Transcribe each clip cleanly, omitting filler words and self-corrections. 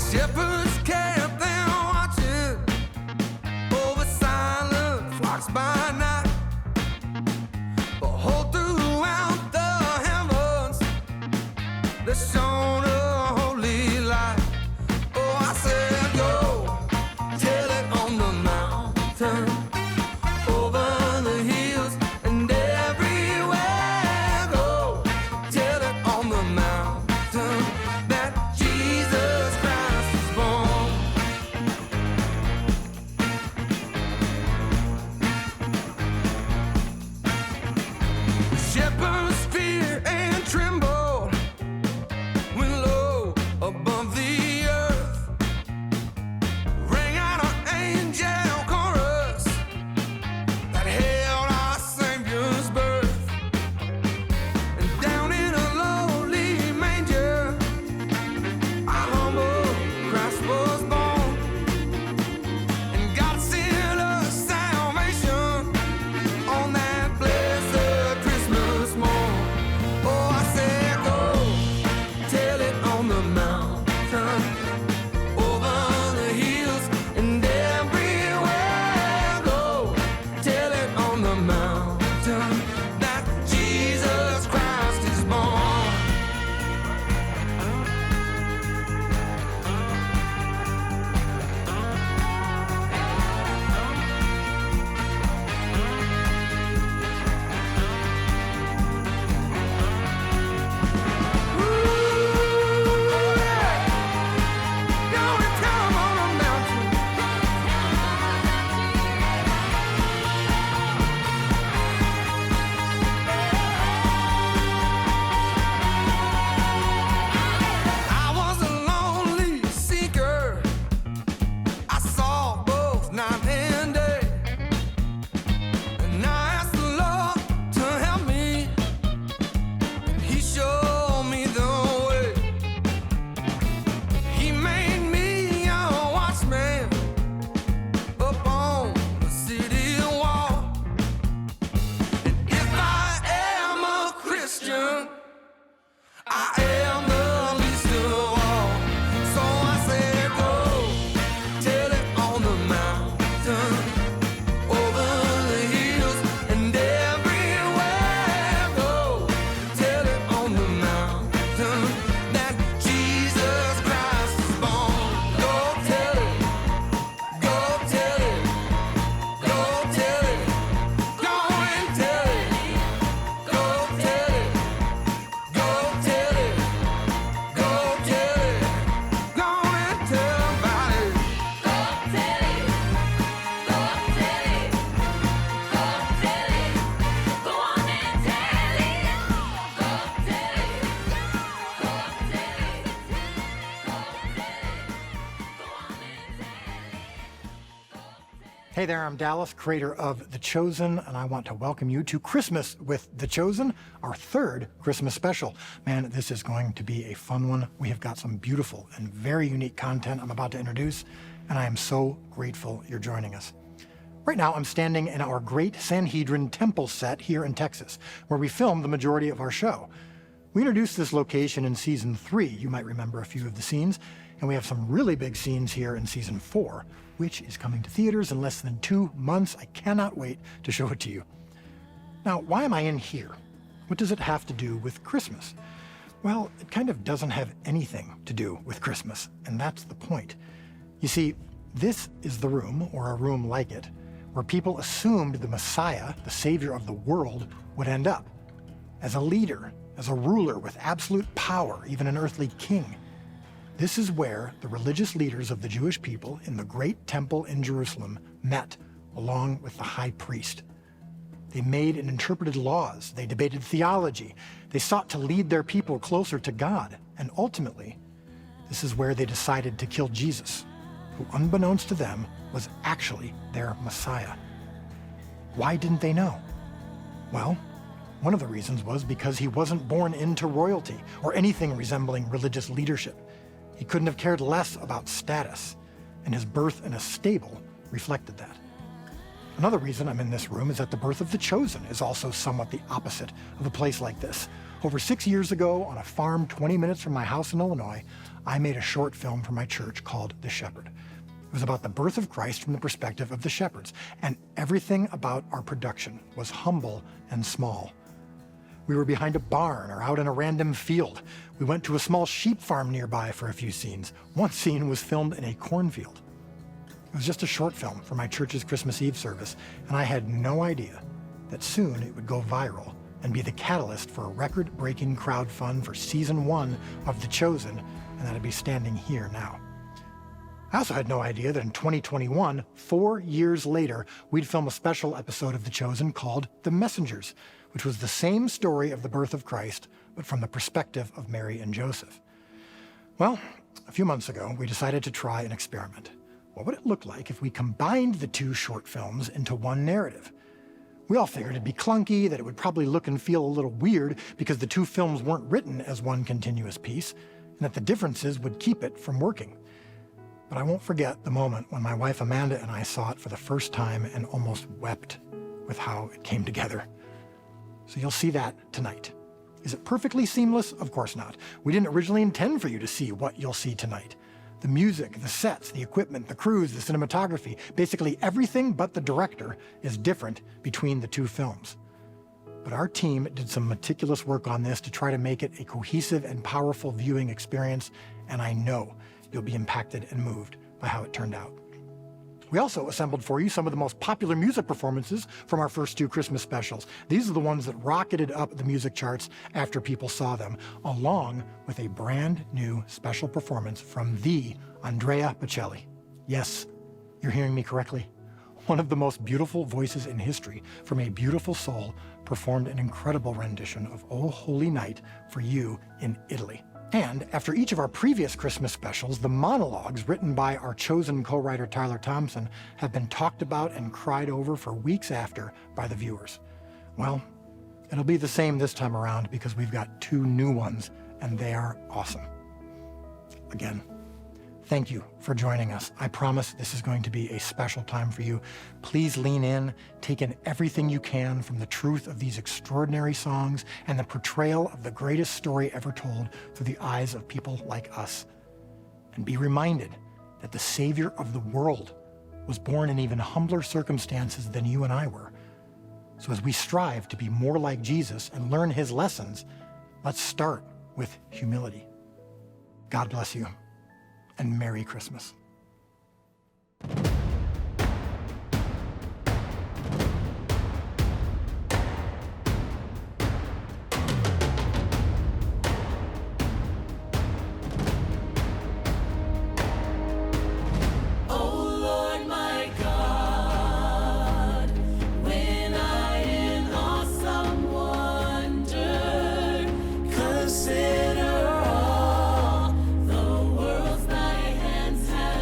Shepherds kept them watching over silent flocks by night. Behold, throughout the heavens there shone a holy light. Oh, I said, go tell it on the mountain, over the hills and everywhere. Go tell it on the mountain that Jesus Christ is born. Shepherds fear and tremble when low above the earth rang out an angel chorus that hailed our Savior's birth. And down in a lowly manger, our humble Christ was born. And God sent us salvation on that blessed Christmas morn. Oh, I said, go tell it on the mountain, over the hills and everywhere. Go tell it on the mountain that Jesus Christ is born. Gonna tell 'em on the mountain. I was a lonely seeker. I saw both night and day. And I asked the Lord to help me, and He showed me the way. He made me a watchman up on the city wall. And if I am a Christian, I am the least of all. So I said, go tell it on the mountain, over the hills and everywhere. Go tell it on the mountain that Jesus Christ is born. Go tell it, go tell it, go tell it, go and tell it, go tell it, go tell it, go tell it, go and tell about it. Go tell it, go tell it, go tell it, go on and tell it. Go tell it, go tell it, go tell it, go on and tell it. Hey there, I'm Dallas, creator of The Chosen, and I want to welcome you to Christmas with The Chosen, our third Christmas special. Man, this is going to be a fun one. We have got some beautiful and very unique content I'm about to introduce, and I am so grateful you're joining us. Right now, I'm standing in our Great Sanhedrin Temple set here in Texas, where we filmed the majority of our show. We introduced this location in season 3. You might remember a few of the scenes, and we have some really big scenes here in season 4, which is coming to theaters in less than 2 months. I cannot wait to show it to you. Now, why am I in here? What does it have to do with Christmas? Well, it kind of doesn't have anything to do with Christmas, and that's the point. You see, this is the room, or a room like it, where people assumed the Messiah, the Savior of the world, would end up. As a leader, as a ruler with absolute power, even an earthly king. This is where the religious leaders of the Jewish people in the great temple in Jerusalem met, along with the high priest. They made and interpreted laws, they debated theology, they sought to lead their people closer to God, and ultimately, this is where they decided to kill Jesus, who unbeknownst to them was actually their Messiah. Why didn't they know? Well, one of the reasons was because he wasn't born into royalty or anything resembling religious leadership. He couldn't have cared less about status, and his birth in a stable reflected that. Another reason I'm in this room is that the birth of The Chosen is also somewhat the opposite of a place like this. Over 6 years ago, on a farm 20 minutes from my house in Illinois, I made a short film for my church called The Shepherd. It was about the birth of Christ from the perspective of the shepherds, and everything about our production was humble and small. We were behind a barn or out in a random field. We went to a small sheep farm nearby for a few scenes. One scene was filmed in a cornfield. It was just a short film for my church's Christmas Eve service, and I had no idea that soon it would go viral and be the catalyst for a record-breaking crowdfund for season 1 of The Chosen, and that I'd be standing here now. I also had no idea that in 2021, 4 years later, we'd film a special episode of The Chosen called The Messengers, which was the same story of the birth of Christ, but from the perspective of Mary and Joseph. Well, a few months ago, we decided to try an experiment. What would it look like if we combined the 2 short films into one narrative? We all figured it'd be clunky, that it would probably look and feel a little weird because the 2 films weren't written as one continuous piece, and that the differences would keep it from working. But I won't forget the moment when my wife Amanda and I saw it for the first time and almost wept with how it came together. So you'll see that tonight. Is it perfectly seamless? Of course not. We didn't originally intend for you to see what you'll see tonight. The music, the sets, the equipment, the crews, the cinematography, basically everything but the director is different between the 2 films. But our team did some meticulous work on this to try to make it a cohesive and powerful viewing experience, and I know you'll be impacted and moved by how it turned out. We also assembled for you some of the most popular music performances from our first 2 Christmas specials. These are the ones that rocketed up the music charts after people saw them, along with a brand new special performance from the Andrea Bocelli. Yes, you're hearing me correctly. One of the most beautiful voices in history, from a beautiful soul, performed an incredible rendition of O Holy Night for you in Italy. And after each of our previous Christmas specials, the monologues written by our chosen co-writer Tyler Thompson have been talked about and cried over for weeks after by the viewers. Well, it'll be the same this time around because we've got 2 new ones, and they are awesome. Again, thank you for joining us. I promise this is going to be a special time for you. Please lean in, take in everything you can from the truth of these extraordinary songs and the portrayal of the greatest story ever told through the eyes of people like us. And be reminded that the Savior of the world was born in even humbler circumstances than you and I were. So as we strive to be more like Jesus and learn his lessons, let's start with humility. God bless you. And Merry Christmas. Oh Lord my God, when I in awesome wonder consider all the worlds thy hands have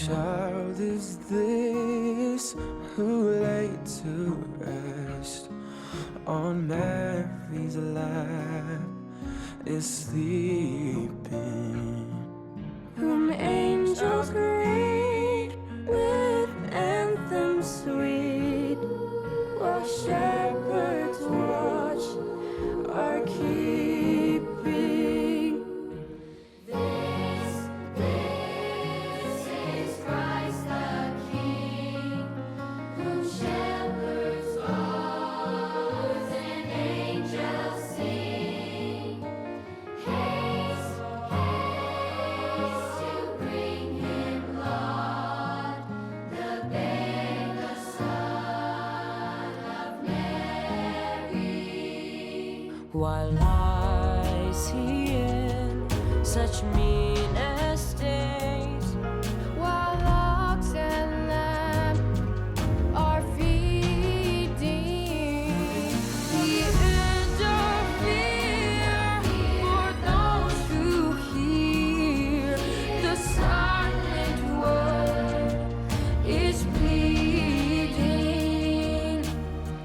child is this who laid to rest on Mary's lap is sleeping? Whom angels greet with anthems sweet, while shepherds watch are keeping. This is Christ the King, whom shepherds watch and angels sing. Haste, haste to bring him Lord, the babe, the Son of Mary. While lies he in such mean estate, while ox and lamb are feeding, he interfere for those who hear. The silent word is pleading.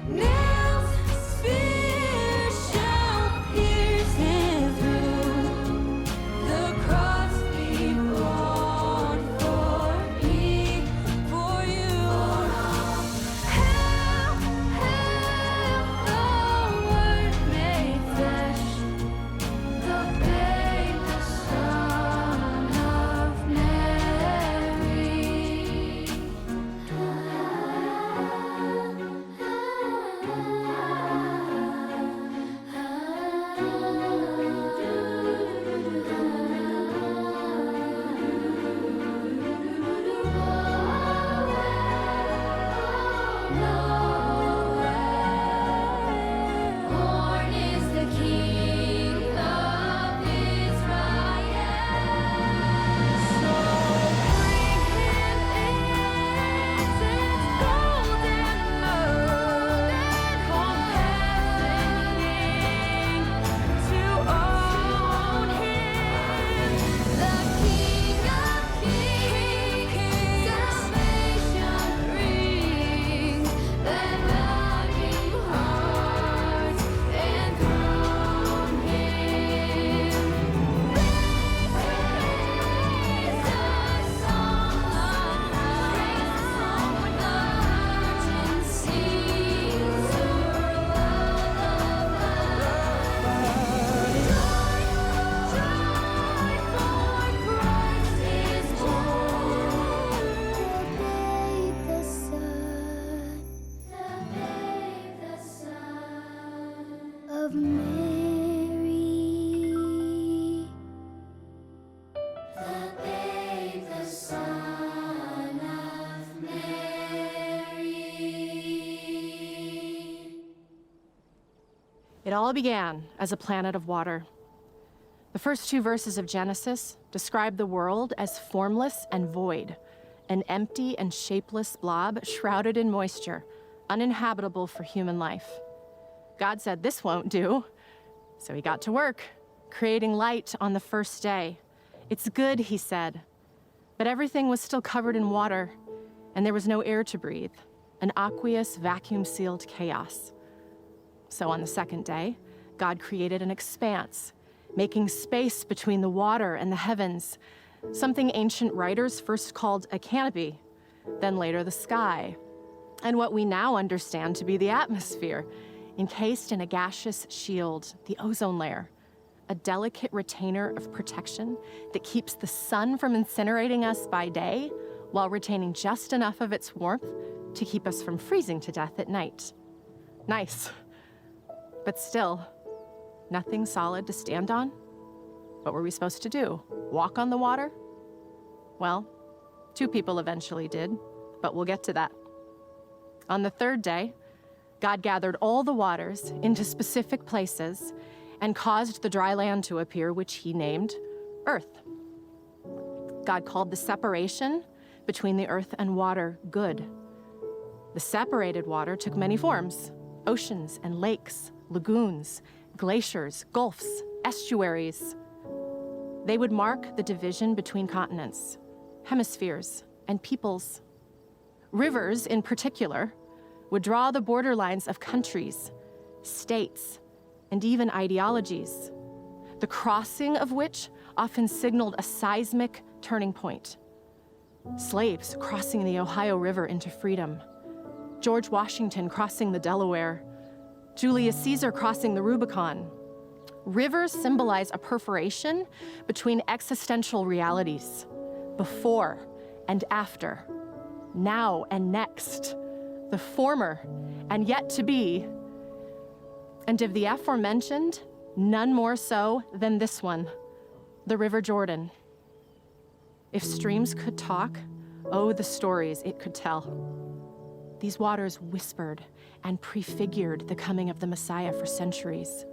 Nails, spears shall pierce him through. The cross be borne for me, for you. Hail, hail, the Word made flesh, the babe, the Son of Born is the King of Israel. So bring him incense, gold and myrrh, confessing to own him, the King of Kings. Salvation brings, let longing hearts enthrone him. Praise the song when the virgin sings her lullaby. Joy, for Christ is born. The babe, the Son of Mary. The babe, the Son of Mary. It all began as a planet of water. The first two verses of Genesis describe the world as formless and void, an empty and shapeless blob shrouded in moisture, uninhabitable for human life. God said this won't do, so he got to work, creating light on the first day. It's good, he said. But everything was still covered in water, and there was no air to breathe, an aqueous, vacuum-sealed chaos. So on the second day, God created an expanse, making space between the water and the heavens, something ancient writers first called a canopy, then later the sky, and what we now understand to be the atmosphere, encased in a gaseous shield, the ozone layer, a delicate retainer of protection that keeps the sun from incinerating us by day while retaining just enough of its warmth to keep us from freezing to death at night. Nice. But still, nothing solid to stand on. What were we supposed to do? Walk on the water? Well, two people eventually did, but we'll get to that. On the third day, God gathered all the waters into specific places and caused the dry land to appear, which he named Earth. God called the separation between the earth and water good. The separated water took many forms: oceans and lakes, lagoons, glaciers, gulfs, estuaries. They would mark the division between continents, hemispheres, and peoples. Rivers, in particular, would draw the borderlines of countries, states, and even ideologies, the crossing of which often signaled a seismic turning point. Slaves crossing the Ohio River into freedom, George Washington crossing the Delaware, Julius Caesar crossing the Rubicon. Rivers symbolize a perforation between existential realities, before and after, now and next, the former and yet to be, and of the aforementioned, none more so than this one, the River Jordan. If streams could talk, oh, the stories it could tell. These waters whispered and prefigured the coming of the Messiah for centuries.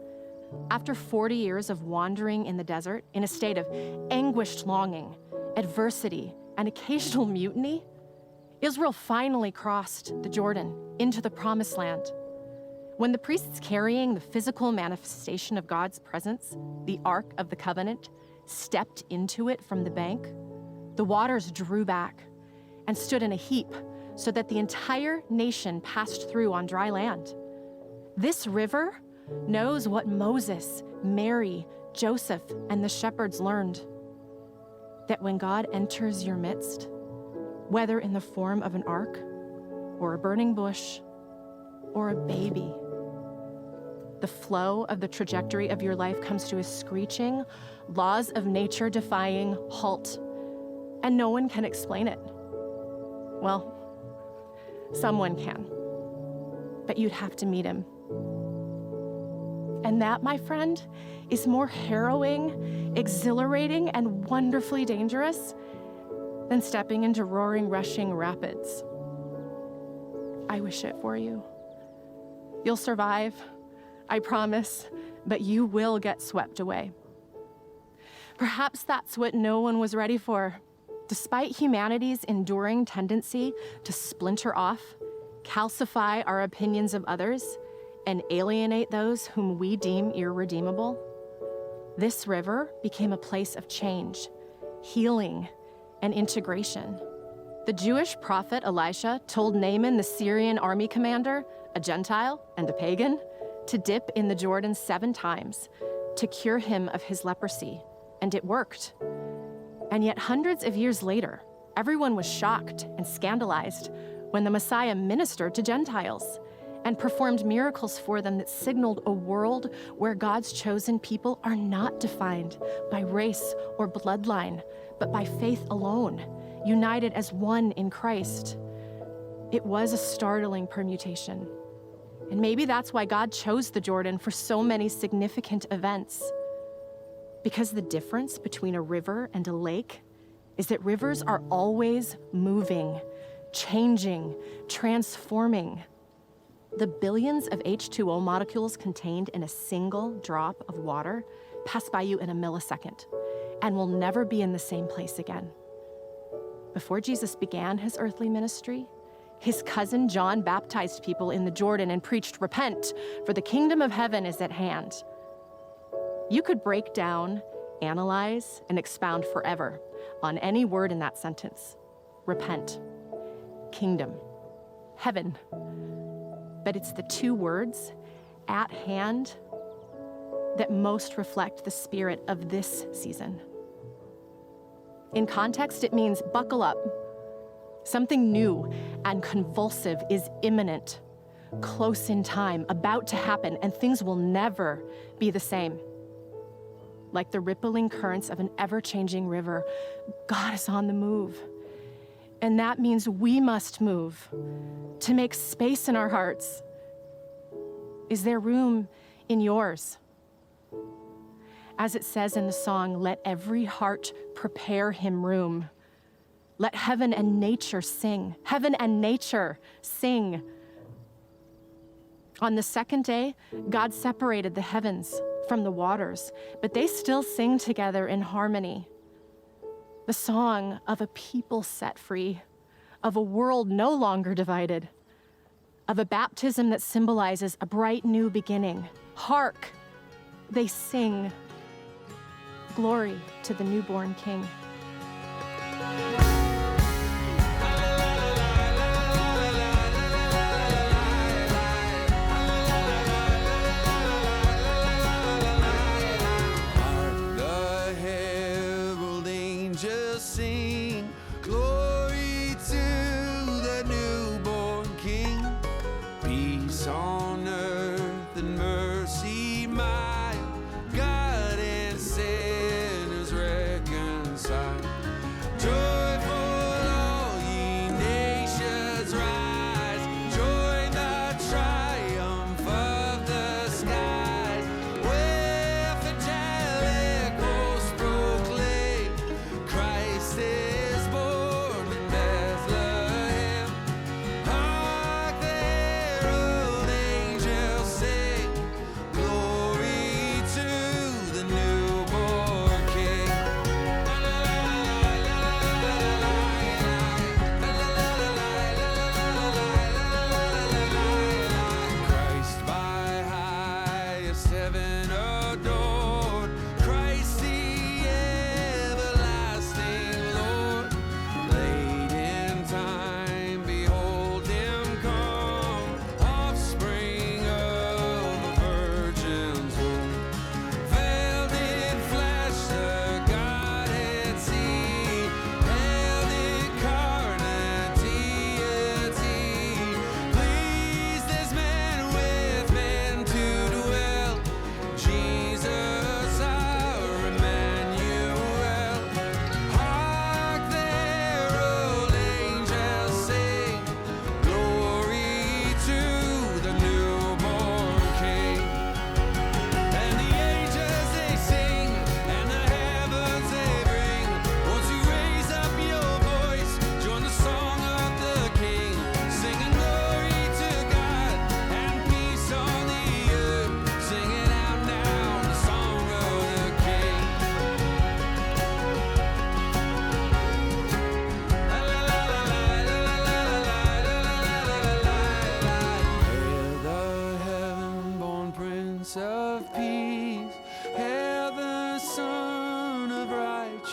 After 40 years of wandering in the desert, in a state of anguished longing, adversity, and occasional mutiny, Israel finally crossed the Jordan into the Promised Land. When the priests carrying the physical manifestation of God's presence, the Ark of the Covenant, stepped into it from the bank, the waters drew back and stood in a heap so that the entire nation passed through on dry land. This river knows what Moses, Mary, Joseph, and the shepherds learned, that when God enters your midst, whether in the form of an ark or a burning bush or a baby, the flow of the trajectory of your life comes to a screeching, laws of nature defying halt, and no one can explain it. Well, someone can, but you'd have to meet him. And that, my friend, is more harrowing, exhilarating, and wonderfully dangerous than stepping into roaring, rushing rapids. I wish it for you. You'll survive, I promise, but you will get swept away. Perhaps that's what no one was ready for. Despite humanity's enduring tendency to splinter off, calcify our opinions of others, and alienate those whom we deem irredeemable, this river became a place of change, healing, and integration. The Jewish prophet Elisha told Naaman, the Syrian army commander, a Gentile and a pagan, to dip in the Jordan 7 times to cure him of his leprosy, and it worked. And yet hundreds of years later, everyone was shocked and scandalized when the Messiah ministered to Gentiles and performed miracles for them that signaled a world where God's chosen people are not defined by race or bloodline, but by faith alone, united as one in Christ. It was a startling permutation. And maybe that's why God chose the Jordan for so many significant events. Because the difference between a river and a lake is that rivers are always moving, changing, transforming. The billions of H2O molecules contained in a single drop of water pass by you in a millisecond and will never be in the same place again. Before Jesus began his earthly ministry, his cousin John baptized people in the Jordan and preached, "Repent, for the kingdom of heaven is at hand." You could break down, analyze, and expound forever on any word in that sentence. Repent, kingdom, heaven. But it's the 2 words, at hand, that most reflect the spirit of this season. In context, it means buckle up. Something new and convulsive is imminent, close in time, about to happen, and things will never be the same. Like the rippling currents of an ever-changing river, God is on the move. And that means we must move to make space in our hearts. Is there room in yours? As it says in the song, "Let every heart prepare him room." Let heaven and nature sing. Heaven and nature sing. On the 2nd day, God separated the heavens from the waters, but they still sing together in harmony. The song of a people set free, of a world no longer divided, of a baptism that symbolizes a bright new beginning. Hark, they sing. Glory to the newborn King.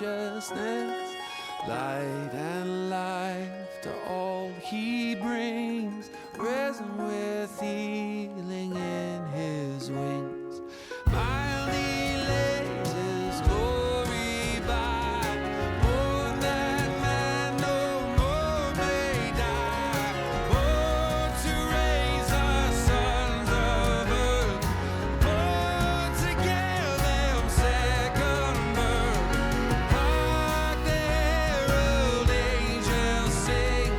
righteousness, light and life to all he brings, risen with healing in his wings. Mildly lays his glory by, born that man no more may die, born to raise us sons of earth, born to give them second birth. Hark the herald angels sing,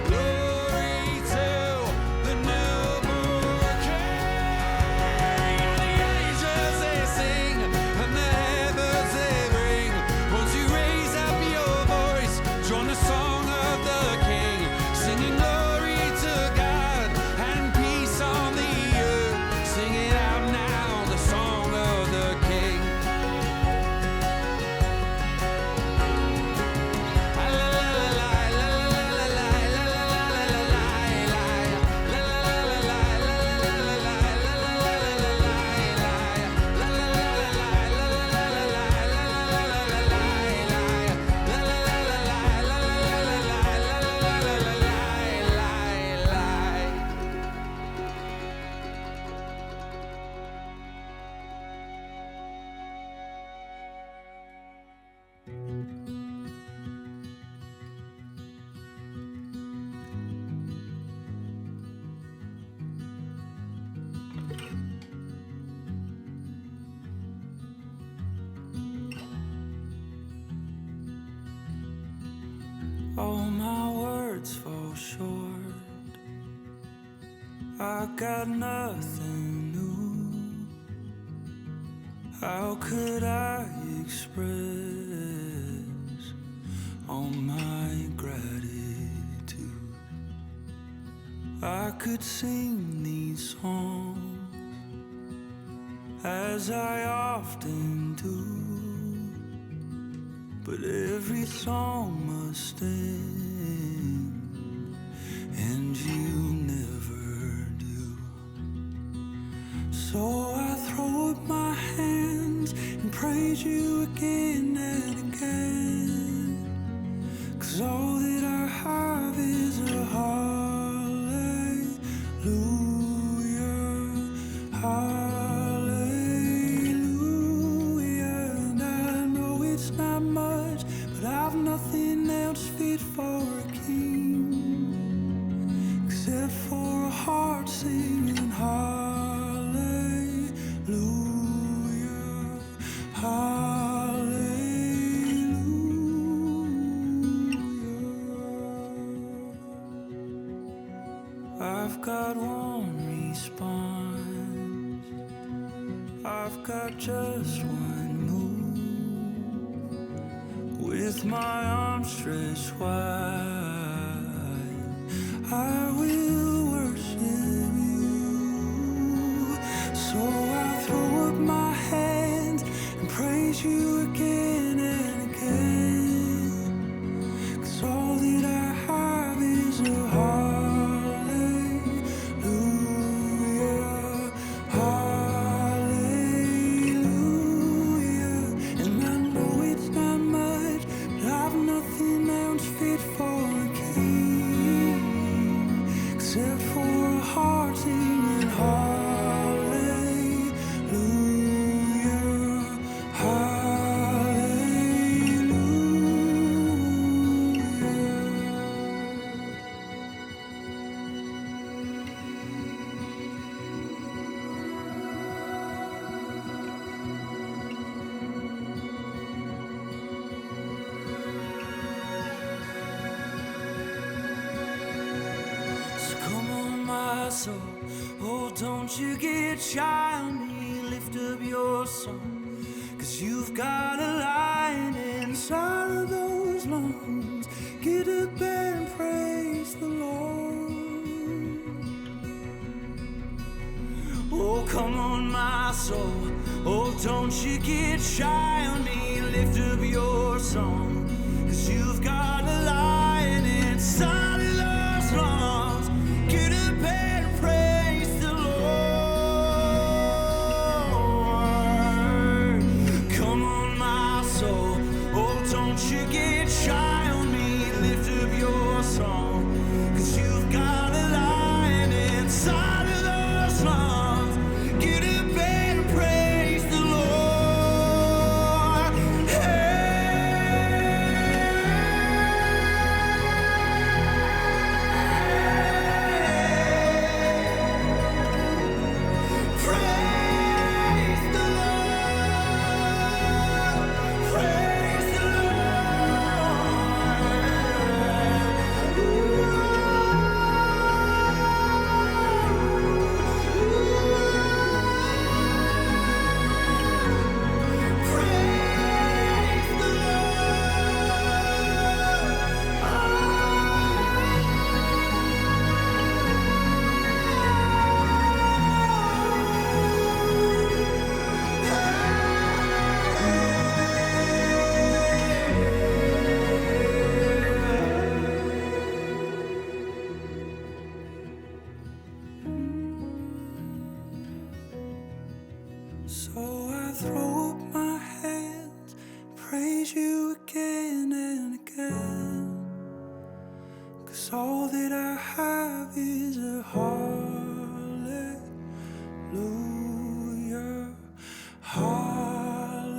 glory to the newborn King. The angels they sing, and the heavens they ring. Won't you raise up your voice, join the song of the King, singing glory to God and peace on the earth. Sing it out now, the song of the King. All my words fall short. I got nothing new. How could I express all my gratitude? I could sing these songs as I often do, but every song must end, and you never do. So I throw up my hands and praise you again and again, 'cause all that I have is a hallelujah, hallelujah. And I know it's not much, but I've nothing else fit for a king except for a heart singing hallelujah, hallelujah. I've got one response, I've got just one move. With my arms stretched wide, I will worship you. So I throw up my hands and praise you again and again, 'cause all that I have is a hallelujah, hallelujah. And I know it's not much, but I've nothing else fit for a king except for a heart singing hallelujah, So come on, my soul, oh, don't you get shy on me, lift up your song, 'cause you've got a lion inside of those lungs. Get up and praise the Lord. Oh, come on, my soul, oh, don't you get shy on me, lift up your song, 'cause you've got a lion inside of those lungs. Get up and praise the Lord. Come on, my soul, oh, get shy on me, lift up your song. 'Cause you've got a lion inside of those lungs. Get up and praise the Lord. Praise the Lord. Praise the Lord. Praise the So I throw up my hands, praise you again and again. 'Cause all that I have is a hallelujah, hallelujah.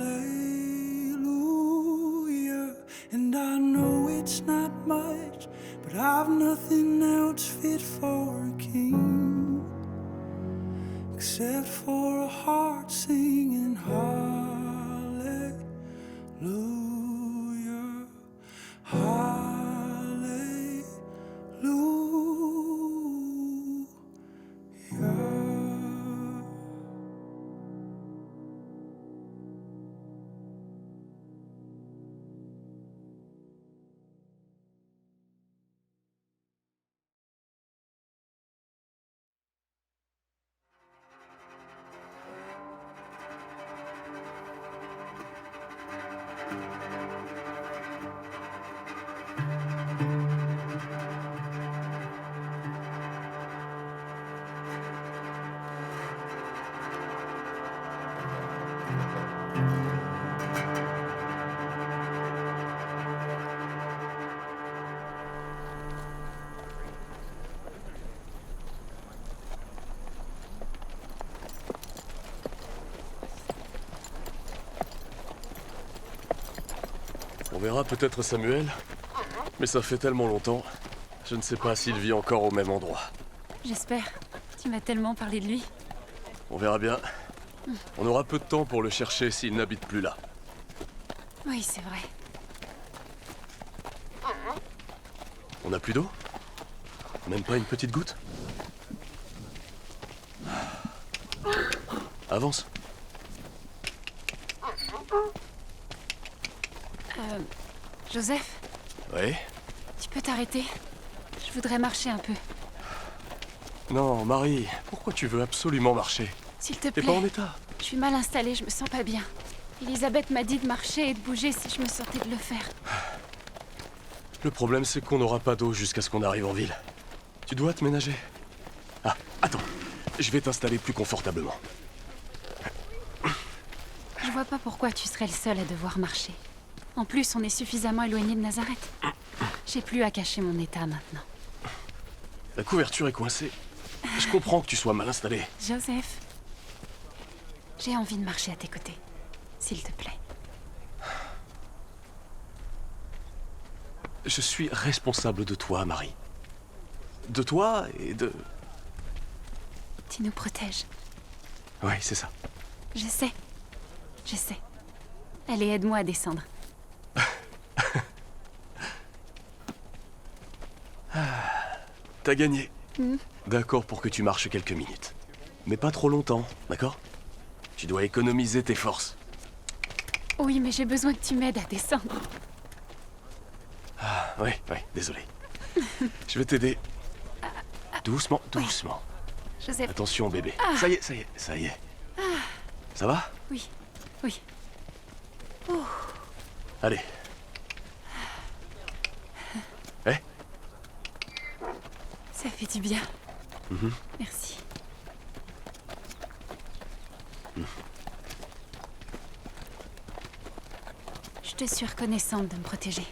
And I know it's not much, but I've nothing else fit for a king. Except for a heart singing hallelujah, hallelujah. On verra peut-être Samuel, mais ça fait tellement longtemps. Je ne sais pas s'il vit encore au même endroit. J'espère. Tu m'as tellement parlé de lui. On verra bien. On aura peu de temps pour le chercher s'il n'habite plus là. Oui, c'est vrai. On n'a plus d'eau? Même pas une petite goutte? Avance. Joseph, Oui? tu peux t'arrêter? Je voudrais marcher un peu. Non, Marie, pourquoi tu veux absolument marcher? S'il te T'es plaît. pas en état. Je suis mal installée, je me sens pas bien. Elisabeth m'a dit de marcher et de bouger si je me sentais de le faire. Le problème, c'est qu'on n'aura pas d'eau jusqu'à ce qu'on arrive en ville. Tu dois te ménager. Ah, attends. Je vais t'installer plus confortablement. Je vois pas pourquoi tu serais le seul à devoir marcher. En plus, on est suffisamment éloigné de Nazareth. J'ai plus à cacher mon état maintenant. La couverture est coincée. Je comprends que tu sois mal installé. Joseph, j'ai envie de marcher à tes côtés. S'il te plaît. Je suis responsable de toi, Marie. De toi et de... Tu nous protèges. Oui, c'est ça. Je sais. Je sais. Allez, aide-moi à descendre. T'as gagné. D'accord pour que tu marches quelques minutes. Mais pas trop longtemps, d'accord? Tu dois économiser tes forces. Oui, mais j'ai besoin que tu m'aides à descendre. Oui, désolé. Je vais t'aider. Doucement, doucement. Joseph. Attention, bébé. Ça y est, ça y est. Ça va? Oui, oui. Allez. Eh? Ça fait du bien. Merci. Je te Je suis reconnaissante de me protéger.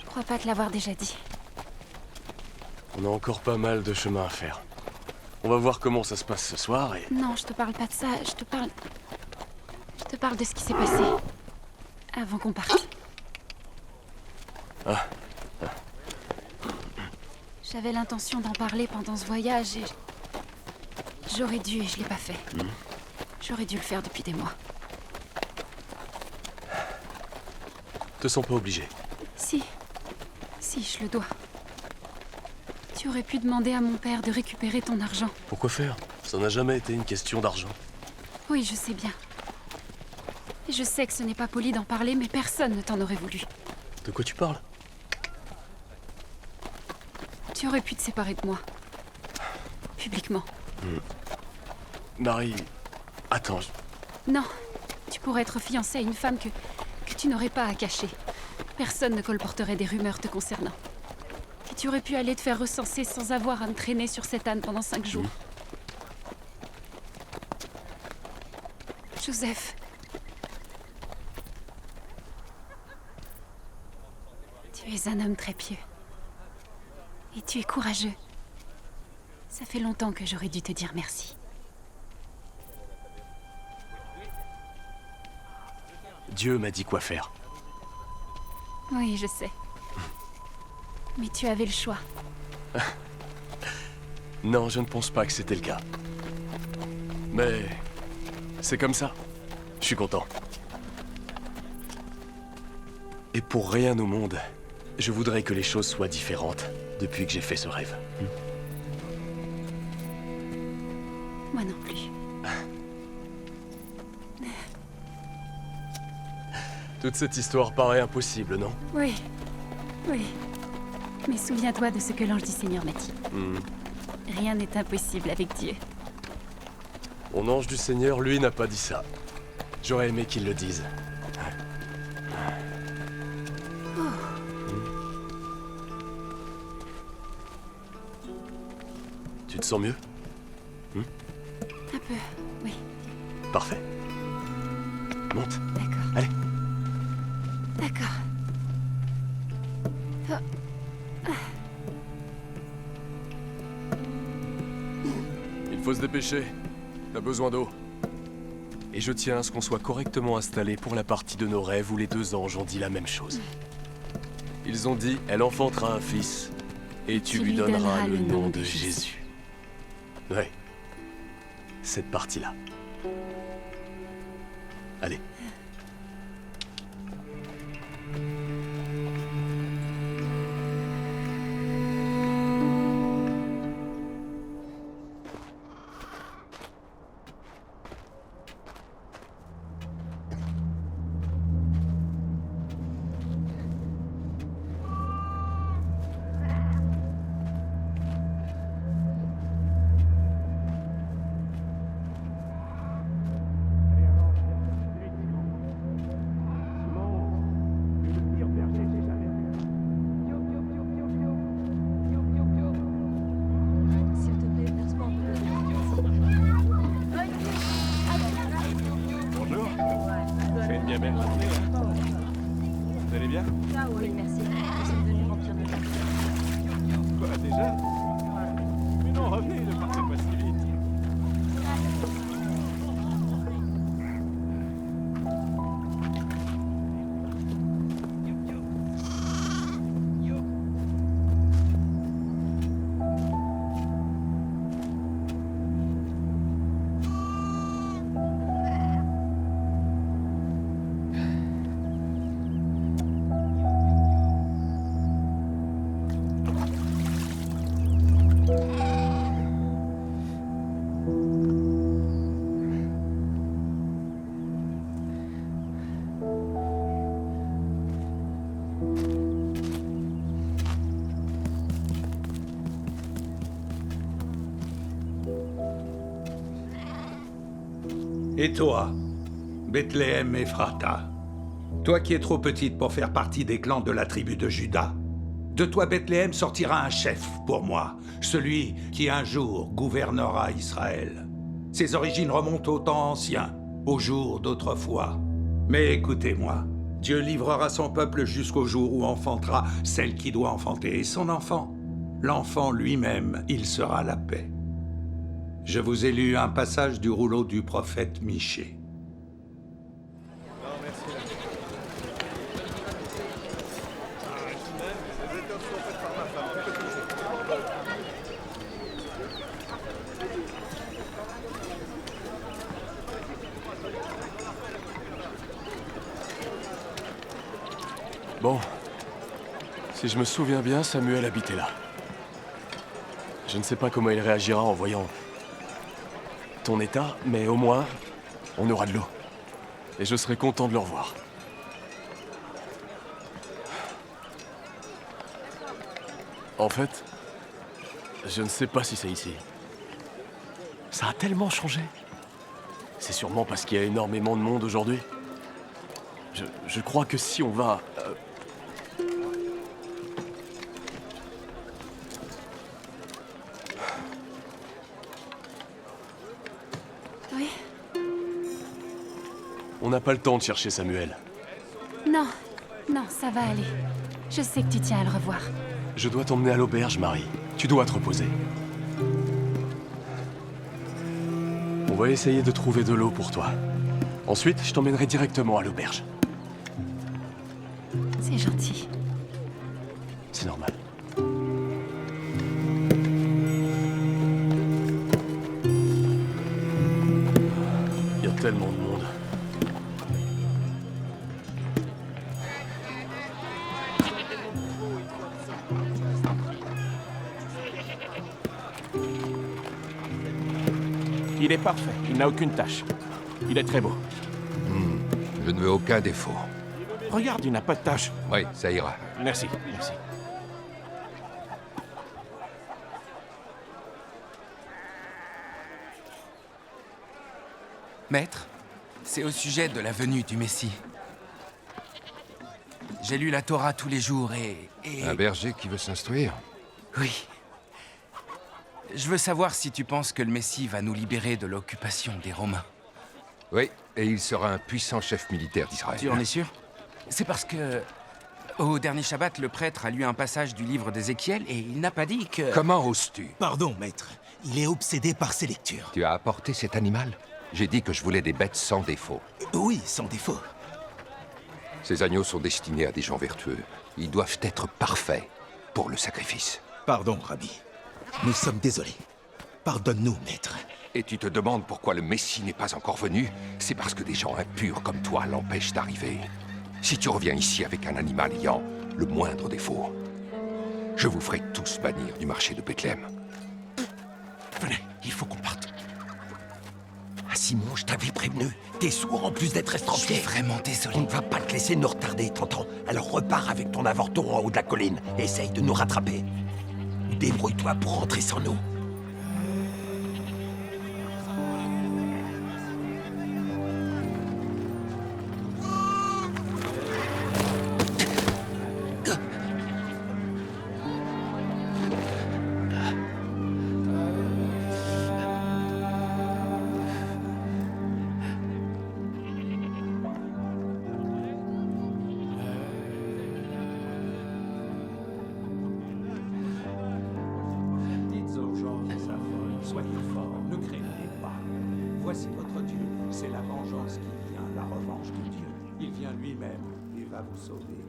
Je crois pas te l'avoir déjà dit. On a encore pas mal de chemin à faire. On va voir comment ça se passe ce soir et... Non, je te parle pas de ça, je te parle de ce qui s'est passé. Avant qu'on parte. Ah. J'avais l'intention d'en parler pendant ce voyage et... J'aurais dû et je l'ai pas fait. J'aurais dû le faire depuis des mois. Te sens pas obligé. Si, je le dois. Tu aurais pu demander à mon père de récupérer ton argent. Pourquoi faire? Ça n'a jamais été une question d'argent. Oui, je sais bien. Et je sais que ce n'est pas poli d'en parler, mais personne ne t'en aurait voulu. De quoi tu parles? Tu aurais pu te séparer de moi. Publiquement. Marie... Attends, Non, tu pourrais être fiancée à une femme que tu n'aurais pas à cacher. Personne ne colporterait des rumeurs te concernant. Et tu aurais pu aller te faire recenser sans avoir à me traîner sur cette âne pendant 5 jours. Joseph. Tu es un homme très pieux. Et tu es courageux. Ça fait longtemps que j'aurais dû te dire merci. Dieu m'a dit quoi faire. Oui, je sais. Mais tu avais le choix. Non, je ne pense pas que c'était le cas. Mais... c'est comme ça. Je suis content. Et pour rien au monde, je voudrais que les choses soient différentes depuis que j'ai fait ce rêve. Moi non plus. Toute cette histoire paraît impossible, non? Oui. Mais souviens-toi de ce que l'ange du Seigneur m'a dit. Rien n'est impossible avec Dieu. Mon ange du Seigneur, lui, n'a pas dit ça. J'aurais aimé qu'il le dise. Tu te sens mieux? Un peu, oui. Parfait. Monte. D'accord. Allez. D'accord. Il faut se dépêcher. T'as besoin d'eau. Et je tiens à ce qu'on soit correctement installé pour la partie de nos rêves où les deux anges ont dit la même chose. Ils ont dit, elle enfantera un fils, et tu lui donneras le nom de Jésus. Ouais. Cette partie-là. Allez. Bonjour. C'est une bien belle journée, hein. Vous allez bien? Oui, merci. Nous sommes venus remplir nos papiers. Quoi, déjà? Mais non, revenez, ne partez pas si vite. Et toi, Bethléem Ephrata, toi qui es trop petite pour faire partie des clans de la tribu de Juda, de toi Bethléem sortira un chef pour moi, celui qui un jour gouvernera Israël. Ses origines remontent au temps ancien, aux jours d'autrefois. Mais écoutez-moi, Dieu livrera son peuple jusqu'au jour où enfantera celle qui doit enfanter. Et son enfant, l'enfant lui-même, il sera la paix. Je vous ai lu un passage du rouleau du prophète Michée. Bon. Si je me souviens bien, Samuel habitait là. Je ne sais pas comment il réagira en voyant ton état, mais au moins, on aura de l'eau. Et je serai content de le revoir. En fait, je ne sais pas si c'est ici. Ça a tellement changé. C'est sûrement parce qu'il y a énormément de monde aujourd'hui. Je crois que si on va... Oui? On n'a pas le temps de chercher Samuel. Non, non, ça va aller. Je sais que tu tiens à le revoir. Je dois t'emmener à l'auberge, Marie. Tu dois te reposer. On va essayer de trouver de l'eau pour toi. Ensuite, je t'emmènerai directement à l'auberge. C'est gentil. C'est normal. Il y a tellement de monde. Il est parfait, il n'a aucune tache. Il est très beau. Je ne veux aucun défaut. Regarde, il n'a pas de tache. Oui, ça ira. Merci, merci. Maître, c'est au sujet de la venue du Messie. J'ai lu la Torah tous les jours et... Un berger qui veut s'instruire? Oui. Je veux savoir si tu penses que le Messie va nous libérer de l'occupation des Romains. Oui, et il sera un puissant chef militaire d'Israël. Tu en es sûr? C'est parce que... Au dernier Shabbat, le prêtre a lu un passage du livre d'Ézéchiel et il n'a pas dit que... Comment oses-tu? Pardon, maître. Il est obsédé par ses lectures. Tu as apporté cet animal? J'ai dit que je voulais des bêtes sans défaut. Oui, sans défaut. Ces agneaux sont destinés à des gens vertueux. Ils doivent être parfaits pour le sacrifice. Pardon, Rabbi. Nous sommes désolés. Pardonne-nous, maître. Et tu te demandes pourquoi le Messie n'est pas encore venu? C'est parce que des gens impurs comme toi l'empêchent d'arriver. Si tu reviens ici avec un animal ayant le moindre défaut, je vous ferai tous bannir du marché de Bethléem. Venez, il faut qu'on parte. Ah Simon, je t'avais prévenu. T'es sourd en plus d'être estropié. Je suis vraiment désolé. On ne va pas te laisser nous retarder, t'entends? Alors repars avec ton avorton en haut de la colline et essaye de nous rattraper. Débrouille-toi pour rentrer sans nous. Dites aux gens qui s'affolent, soyez forts, ne craignez pas. Voici votre Dieu, c'est la vengeance qui vient, la revanche de Dieu. Il vient lui-même et va vous sauver.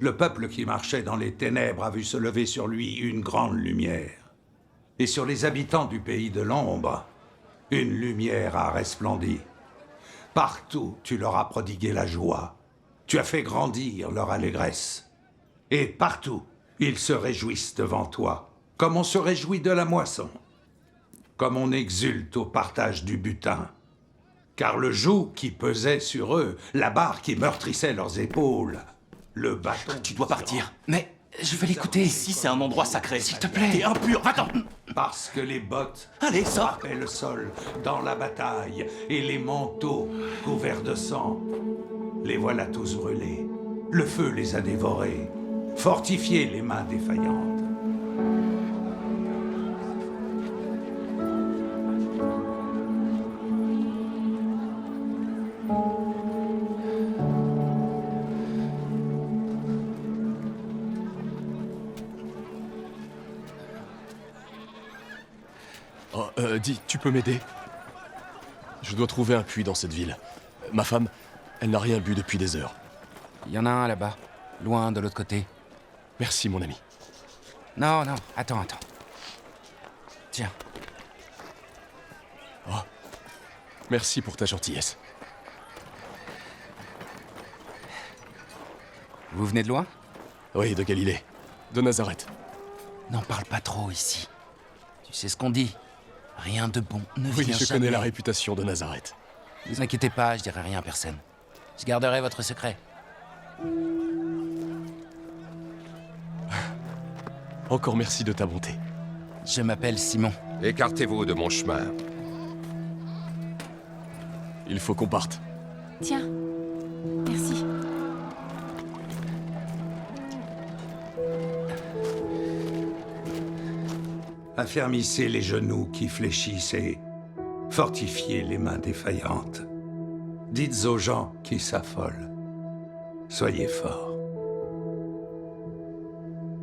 Le peuple qui marchait dans les ténèbres a vu se lever sur lui une grande lumière. Et sur les habitants du pays de l'ombre, une lumière a resplendi. Partout, tu leur as prodigué la joie. Tu as fait grandir leur allégresse. Et partout, ils se réjouissent devant toi, comme on se réjouit de la moisson, comme on exulte au partage du butin. Car le joug qui pesait sur eux, la barre qui meurtrissait leurs épaules, le bâton... Tu dois partir. Mais je vais l'écouter. Ici, c'est un endroit sacré. S'il te plaît. T'es impur, va-t'en. Parce que les bottes Allez, sors. frappaient le sol dans la bataille, et les manteaux couverts de sang. Les voilà tous brûlés. Le feu les a dévorés. Fortifiez les mains défaillantes. Oh, dis, tu peux m'aider? Je dois trouver un puits dans cette ville. Ma femme, elle n'a rien bu depuis des heures. Il y en a un là-bas, loin de l'autre côté. Merci, mon ami. Non, attends. Tiens. Oh. Merci pour ta gentillesse. Vous venez de loin? Oui, de Galilée. De Nazareth. N'en parle pas trop ici. Tu sais ce qu'on dit. Rien de bon ne Oui, vient je jamais. connais la réputation de Nazareth. Ne vous inquiétez pas, je dirai rien à personne. Je garderai votre secret. Encore merci de ta bonté. Je m'appelle Simon. Écartez-vous de mon chemin. Il faut qu'on parte. Tiens. Merci. Affermissez les genoux qui fléchissent et fortifiez les mains défaillantes. Dites aux gens qui s'affolent, soyez forts.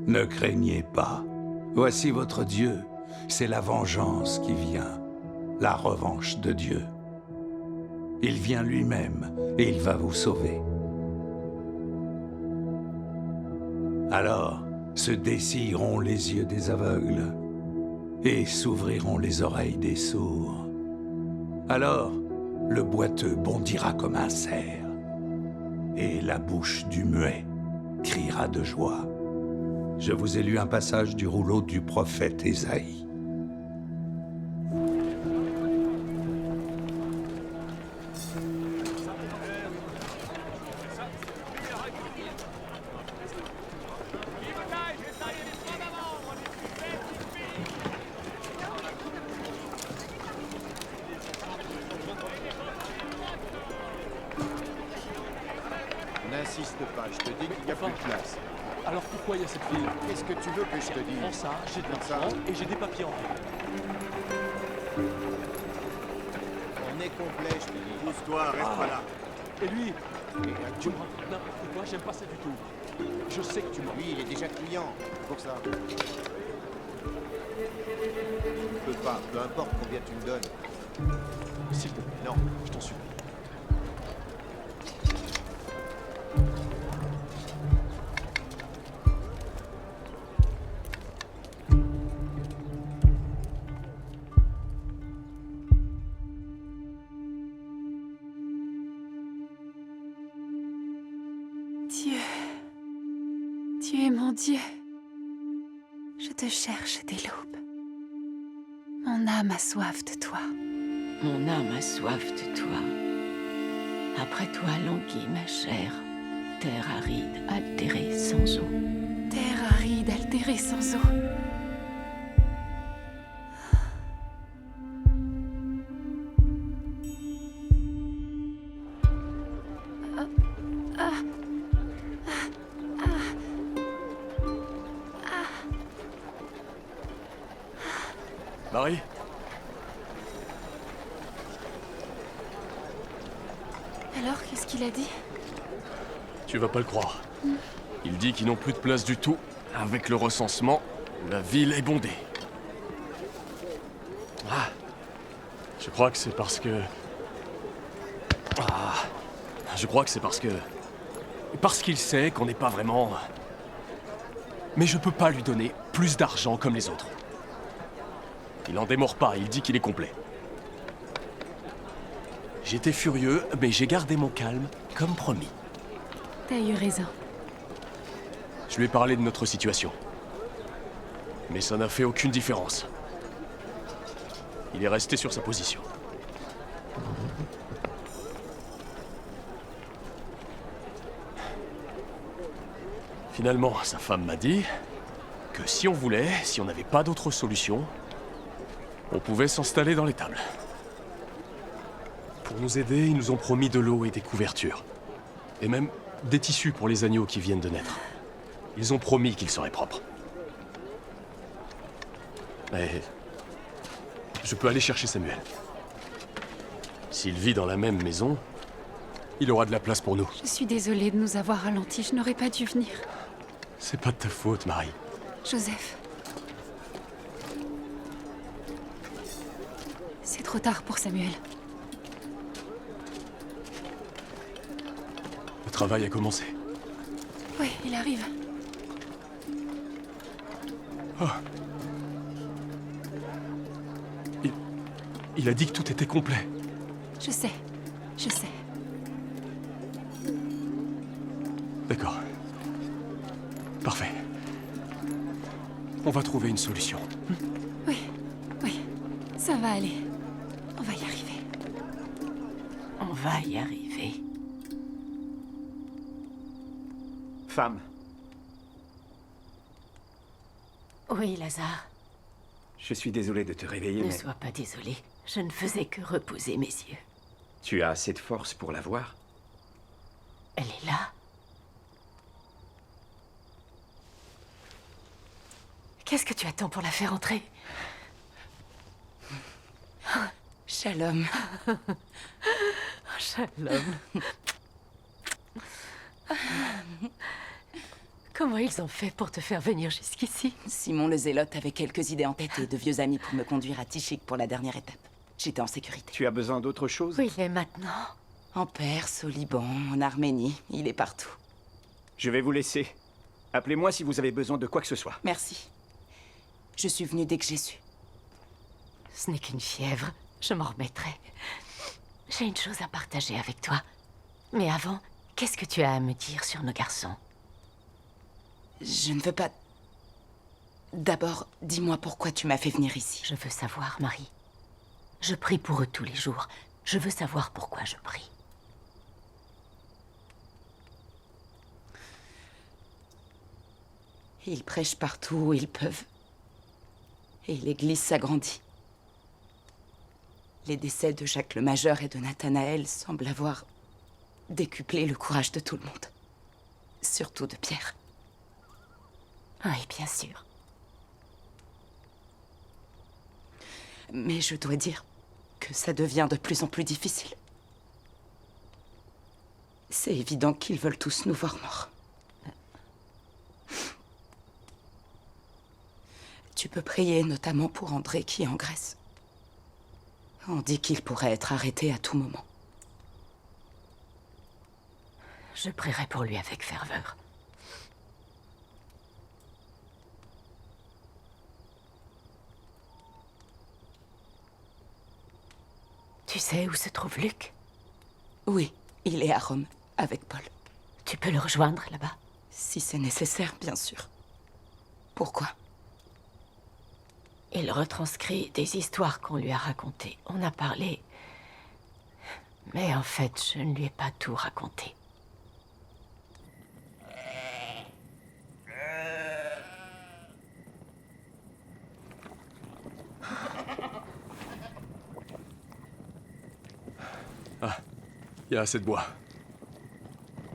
Ne craignez pas. Voici votre Dieu. C'est la vengeance qui vient, la revanche de Dieu. Il vient lui-même et il va vous sauver. Alors se dessilleront les yeux des aveugles et s'ouvriront les oreilles des sourds. Alors le boiteux bondira comme un cerf et la bouche du muet criera de joie. Je vous ai lu un passage du rouleau du prophète Ésaïe. N'insiste pas, je te dis qu'il n'y a plus de place. Alors pourquoi il y a cette fille? Qu'est-ce que tu veux que je te dise? Prends ça, j'ai de l'argent et j'ai des papiers en règle. On est complet, je te dis. Pousse-toi, reste pas là. Et lui? Tu me racontes n'importe quoi, j'aime pas ça du tout. Je sais que tu mens. Lui, il est déjà client, c'est pour ça. Je peux pas, peu importe combien tu me donnes. S'il te plaît. Non. Je t'en supplie. Tu es mon Dieu. Je te cherche dès l'aube. Mon âme a soif de toi. Mon âme a soif de toi. Après toi languit ma chair, terre aride, altérée sans eau. Terre aride, altérée sans eau. Marie? Alors, qu'est-ce qu'il a dit? Tu vas pas le croire. Il dit qu'ils n'ont plus de place du tout. Avec le recensement, la ville est bondée. Ah. Je crois que c'est parce que... Ah. Je crois que c'est parce que... Parce qu'il sait qu'on n'est pas vraiment... Mais je peux pas lui donner plus d'argent comme les autres. Il en démord pas, il dit qu'il est complet. J'étais furieux, mais j'ai gardé mon calme, comme promis. T'as eu raison. Je lui ai parlé de notre situation. Mais ça n'a fait aucune différence. Il est resté sur sa position. Finalement, sa femme m'a dit que si on voulait, si on n'avait pas d'autre solution, on pouvait s'installer dans l'étable. Pour nous aider, ils nous ont promis de l'eau et des couvertures. Et même des tissus pour les agneaux qui viennent de naître. Ils ont promis qu'ils seraient propres. Mais... je peux aller chercher Samuel. S'il vit dans la même maison, il aura de la place pour nous. Je suis désolée de nous avoir ralentis, je n'aurais pas dû venir. C'est pas de ta faute, Marie. Joseph. trop tard pour Samuel. Le travail a commencé. Oui, il arrive. Oh. Il a dit que tout était complet. Je sais. Je sais. D'accord. Parfait. On va trouver une solution. Oui. Oui. Ça va aller. On va y arriver. On va y arriver. Femme, Oui, Lazare. je suis désolé de te réveiller, Ne mais sois pas désolé. Je ne faisais que reposer mes yeux. tu as assez de force pour la voir? Elle est là. Qu'est-ce que tu attends pour la faire entrer? Shalom. Shalom. Comment ils ont fait pour te faire venir jusqu'ici? Simon le Zélote avait quelques idées en tête et de vieux amis pour me conduire à Tichik pour la dernière étape. J'étais en sécurité. Tu as besoin d'autre chose? Où il est maintenant? En Perse, au Liban, en Arménie, il est partout. Je vais vous laisser. Appelez-moi si vous avez besoin de quoi que ce soit. Merci. Je suis venue dès que j'ai su. Ce n'est qu'une fièvre. Je m'en remettrai. J'ai une chose à partager avec toi. Mais avant, qu'est-ce que tu as à me dire sur nos garçons? Je ne veux pas... D'abord, dis-moi pourquoi tu m'as fait venir ici. Je veux savoir, Marie. Je prie pour eux tous les jours. Je veux savoir pourquoi je prie. Ils prêchent partout où ils peuvent. Et l'Église s'agrandit. Les décès de Jacques le Majeur et de Nathanaël semblent avoir décuplé le courage de tout le monde. Surtout de Pierre. Oui, bien sûr. Mais je dois dire que ça devient de plus en plus difficile. C'est évident qu'ils veulent tous nous voir morts. Tu peux prier notamment pour André qui est en Grèce. On dit qu'il pourrait être arrêté à tout moment. Je prierai pour lui avec ferveur. Tu sais où se trouve Luc? Oui, il est à Rome, avec Paul. Tu peux le rejoindre là-bas? Si c'est nécessaire, bien sûr. Pourquoi? Il retranscrit des histoires qu'on lui a racontées. On a parlé. Mais en fait, je ne lui ai pas tout raconté. Ah, il y a assez de bois.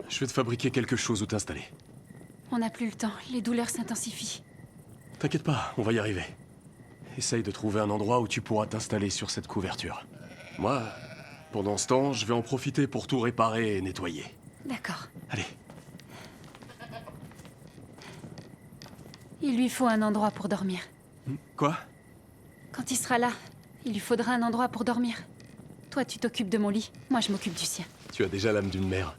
Je vais te fabriquer quelque chose où t'installer. On n'a plus le temps. Les douleurs s'intensifient. T'inquiète pas, on va y arriver. Essaye de trouver un endroit où tu pourras t'installer sur cette couverture. Moi, pendant ce temps, je vais en profiter pour tout réparer et nettoyer. D'accord. Allez. Il lui faut un endroit pour dormir. Quoi? Quand il sera là, il lui faudra un endroit pour dormir. Toi, tu t'occupes de mon lit. Moi, je m'occupe du sien. Tu as déjà l'âme d'une mère.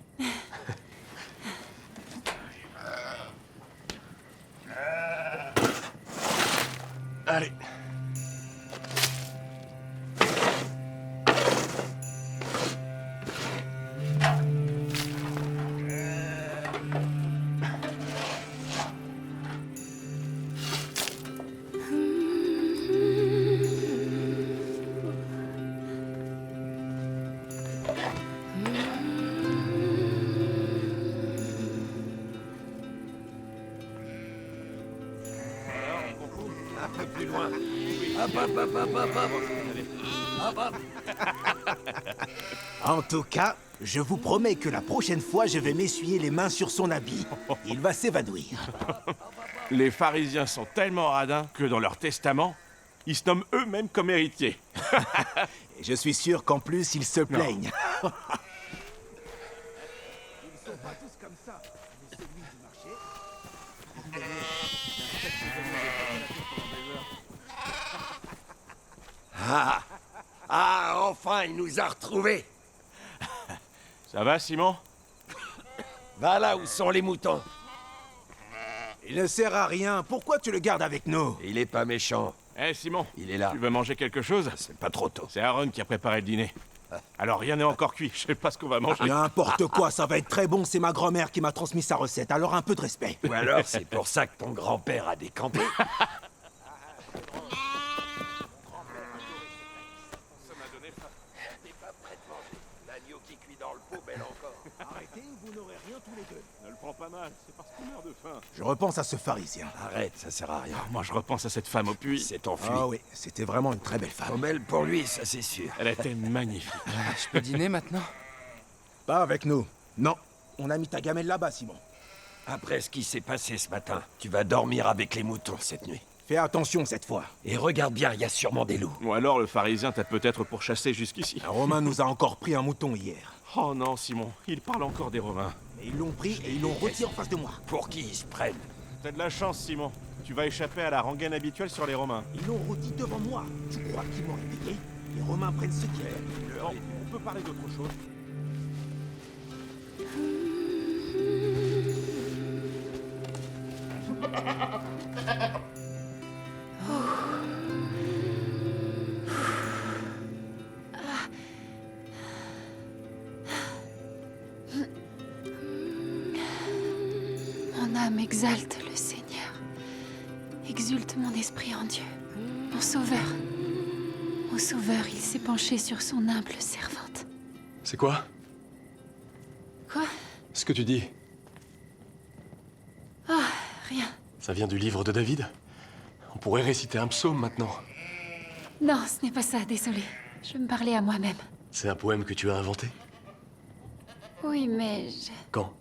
Allez. Un peu plus loin. Hop, hop, hop, hop, hop, hop. Hop, hop. En tout cas, je vous promets que la prochaine fois, je vais m'essuyer les mains sur son habit. Il va s'évanouir. Les pharisiens sont tellement radins que dans leur testament, ils se nomment eux-mêmes comme héritiers. Et je suis sûr qu'en plus, ils se plaignent. Ah, ah, Enfin, il nous a retrouvés. Ça va, Simon? Va là où sont les moutons. Il ne sert à rien. Pourquoi tu le gardes avec nous? Il est pas méchant. Eh, Simon. Il est là. Tu veux manger quelque chose? C'est pas trop tôt. C'est Aaron qui a préparé le dîner. Alors rien n'est encore cuit, je sais pas ce qu'on va manger. N'importe quoi, ça va être très bon. C'est ma grand-mère qui m'a transmis sa recette, alors un peu de respect. Ou alors, c'est pour ça que ton grand-père a décampé. L'agneau qui cuit dans le pot, belle encore. Arrêtez ou vous n'aurez rien tous les deux. Ne le prends pas mal, c'est parce qu'on meurt de faim. Je repense à ce pharisien. Arrête, ça sert à rien. Moi je repense à cette femme au puits. C'est enfui. Ah oui, c'était vraiment une très belle femme. Trop belle pour lui, ça c'est sûr. Elle était magnifique. Je peux dîner maintenant? Pas avec nous. Non, on a mis ta gamelle là-bas, Simon. Après ce qui s'est passé ce matin, tu vas dormir avec les moutons cette nuit. Fais attention cette fois. Et regarde bien, il y a sûrement des loups. Ou alors le pharisien t'a peut-être pourchassé jusqu'ici. Un Romain nous a encore pris un mouton hier. Oh non, Simon, il parle encore des Romains. Et ils l'ont pris et ils l'ont retiré en face de moi. Pour qui ils se prennent? T'as de la chance, Simon. Tu vas échapper à la rengaine habituelle sur les Romains. Ils l'ont rôti devant moi. Tu crois qu'ils m'ont réveillé? Les Romains prennent ce qu'ils veulent. Non, on peut parler d'autre chose. Mon âme exalte le Seigneur. Exulte mon esprit en Dieu, mon Sauveur. Au Sauveur, il s'est penché sur son humble servante. C'est quoi? Quoi? Ce que tu dis, Oh, rien. ça vient du livre de David? On pourrait réciter un psaume maintenant. Non, ce n'est pas ça, désolé. Je me parlais à moi-même. C'est un poème que tu as inventé? Oui, mais Quand?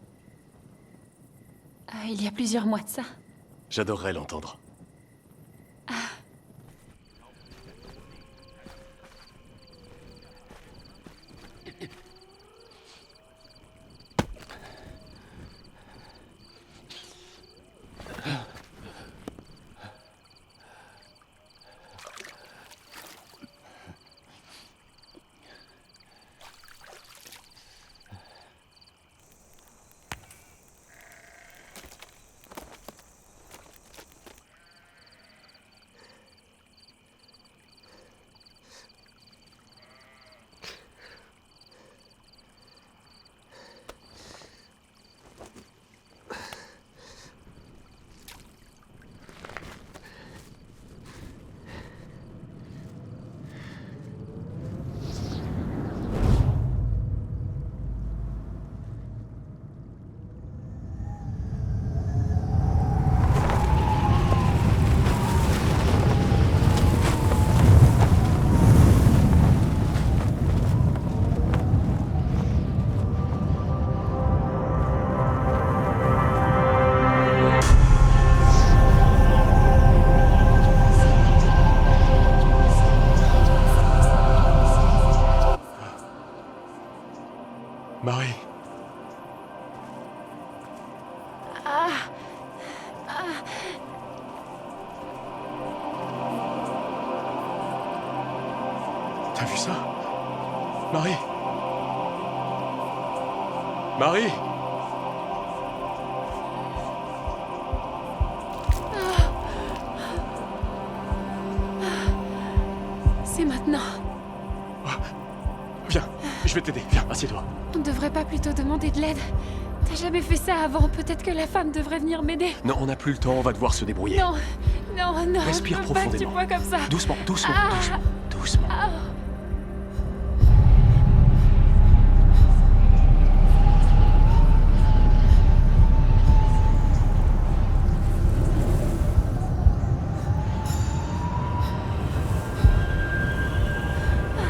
il y a plusieurs mois de ça. J'adorerais l'entendre. Marie. T'as vu ça? Marie. Marie. C'est maintenant. Viens, je vais t'aider. Viens, assieds-toi. On ne devrait pas plutôt demander de l'aide? T'as jamais fait ça avant. Peut-être que la femme devrait venir m'aider. Non, on n'a plus le temps, on va devoir se débrouiller. Non, non, non. Respire je veux pas que tu profondément. vois comme ça. Doucement, doucement, Ah. doucement, doucement. Ah.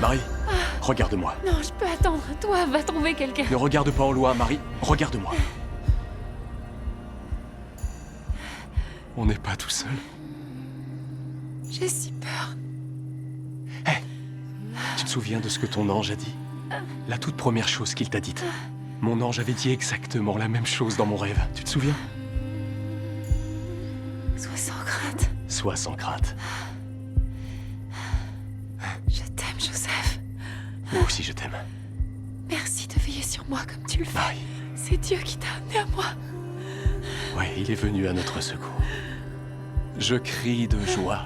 Marie, regarde-moi. Non, je peux attendre. Toi, va trouver quelqu'un. Ne regarde pas en loin, Marie. Regarde-moi. On n'est pas tout seul. J'ai si peur. Tu te souviens de ce que ton ange a dit? La toute première chose qu'il t'a dite. Mon ange avait dit exactement la même chose dans mon rêve. Tu te souviens? Sois sans crainte. Sois sans crainte. Je t'aime, Joseph. Moi aussi, je t'aime. Merci de veiller sur moi comme tu le fais. C'est Dieu qui t'a amené à moi. Oui, il est venu à notre secours. Je crie de joie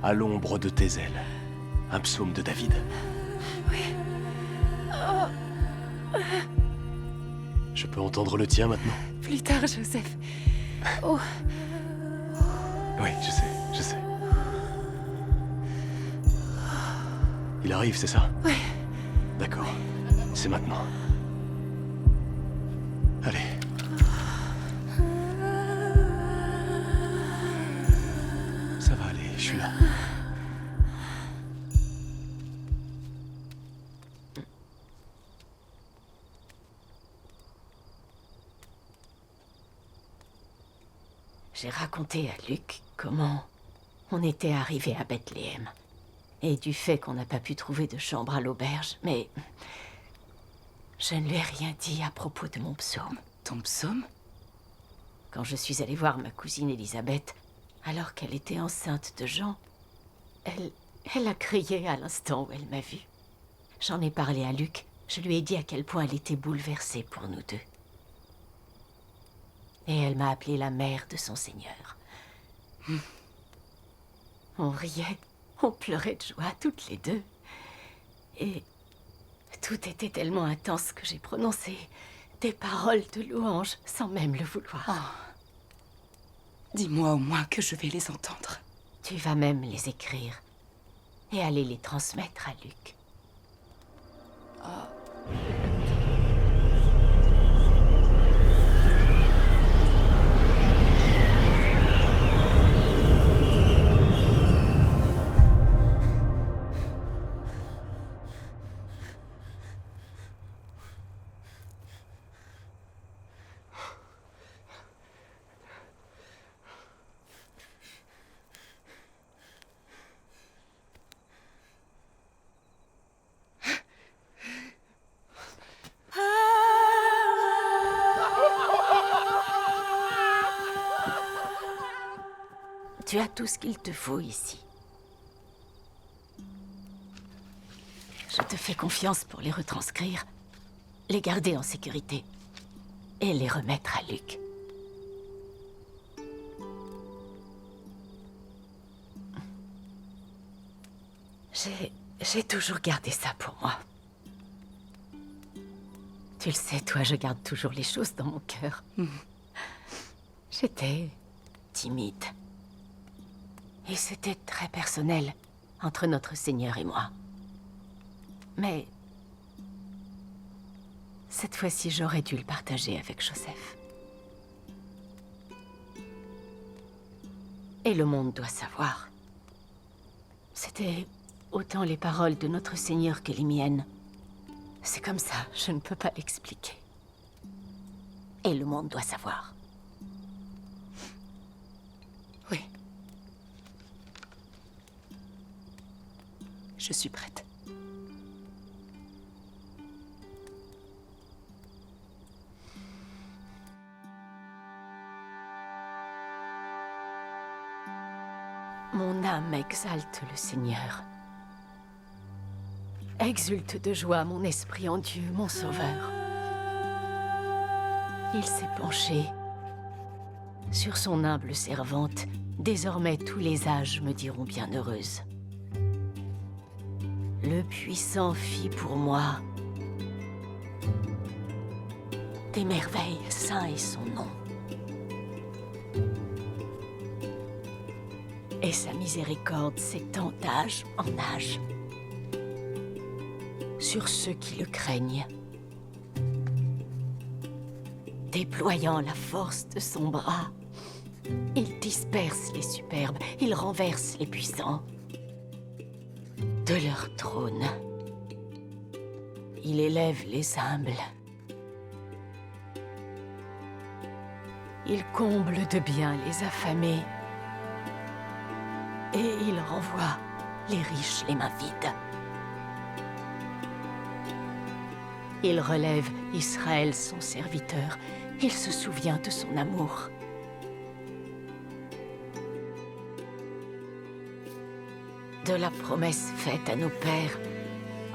à l'ombre de tes ailes. Un psaume de David. Oui. Oh. Je peux entendre le tien maintenant? Plus tard, Joseph. Oh. Oui, je sais. Il arrive, c'est ça? Ouais. D'accord. C'est maintenant. Allez. Ça va aller, je suis là. J'ai raconté à Luc comment on était arrivé à Bethléem et du fait qu'on n'a pas pu trouver de chambre à l'auberge, mais je ne lui ai rien dit à propos de mon psaume. Ton psaume? Quand je suis allée voir ma cousine Élisabeth, alors qu'elle était enceinte de Jean, elle a crié à l'instant où elle m'a vue. J'en ai parlé à Luc, je lui ai dit à quel point elle était bouleversée pour nous deux. Et elle m'a appelée la mère de son Seigneur. On riait, on pleurait de joie, toutes les deux. Et tout était tellement intense que j'ai prononcé des paroles de louange sans même le vouloir. Oh. Dis-moi au moins que je vais les entendre. Tu vas même les écrire et aller les transmettre à Luc. Tu as tout ce qu'il te faut ici. Je te fais confiance pour les retranscrire, les garder en sécurité et les remettre à Luc. J'ai toujours gardé ça pour moi. Tu le sais, toi, je garde toujours les choses dans mon cœur. J'étais timide. Et c'était très personnel entre notre Seigneur et moi. Mais cette fois-ci, j'aurais dû le partager avec Joseph. Et le monde doit savoir. C'était autant les paroles de notre Seigneur que les miennes. C'est comme ça, je ne peux pas l'expliquer. Et le monde doit savoir. Oui. Je suis prête. Mon âme exalte le Seigneur. Exulte de joie mon esprit en Dieu, mon Sauveur. Il s'est penché sur son humble servante. Désormais, tous les âges me diront bienheureuse. Le Puissant fit pour moi des merveilles, saint est son nom. Et sa miséricorde s'étend d'âge en âge sur ceux qui le craignent, déployant la force de son bras. Il disperse les superbes, il renverse les puissants. De leur trône, il élève les humbles. Il comble de bien les affamés. Et il renvoie les riches les mains vides. Il relève Israël son serviteur. Il se souvient de son amour. De la promesse faite à nos pères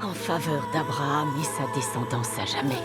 en faveur d'Abraham et sa descendance à jamais.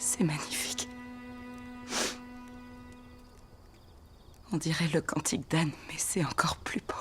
C'est magnifique. On dirait le cantique d'Anne, mais c'est encore plus beau.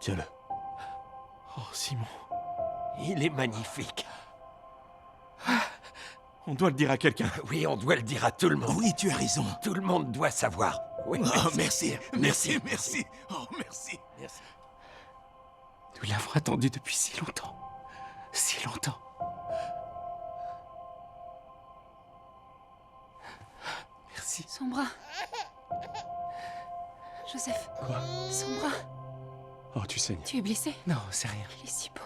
Tiens-le. Oh, Simon. Il est magnifique. On doit le dire à quelqu'un. Oui, on doit le dire à tout le monde. Oui, tu as raison. Tout le monde doit savoir. Oui, Oh, merci. Merci. Oh, merci. Merci. Nous l'avons attendu depuis si longtemps. Si longtemps. Merci. Son bras. Joseph. Quoi? Son bras. Oh, tu saignes. Tu es blessé? Non, c'est rien. Il est si beau.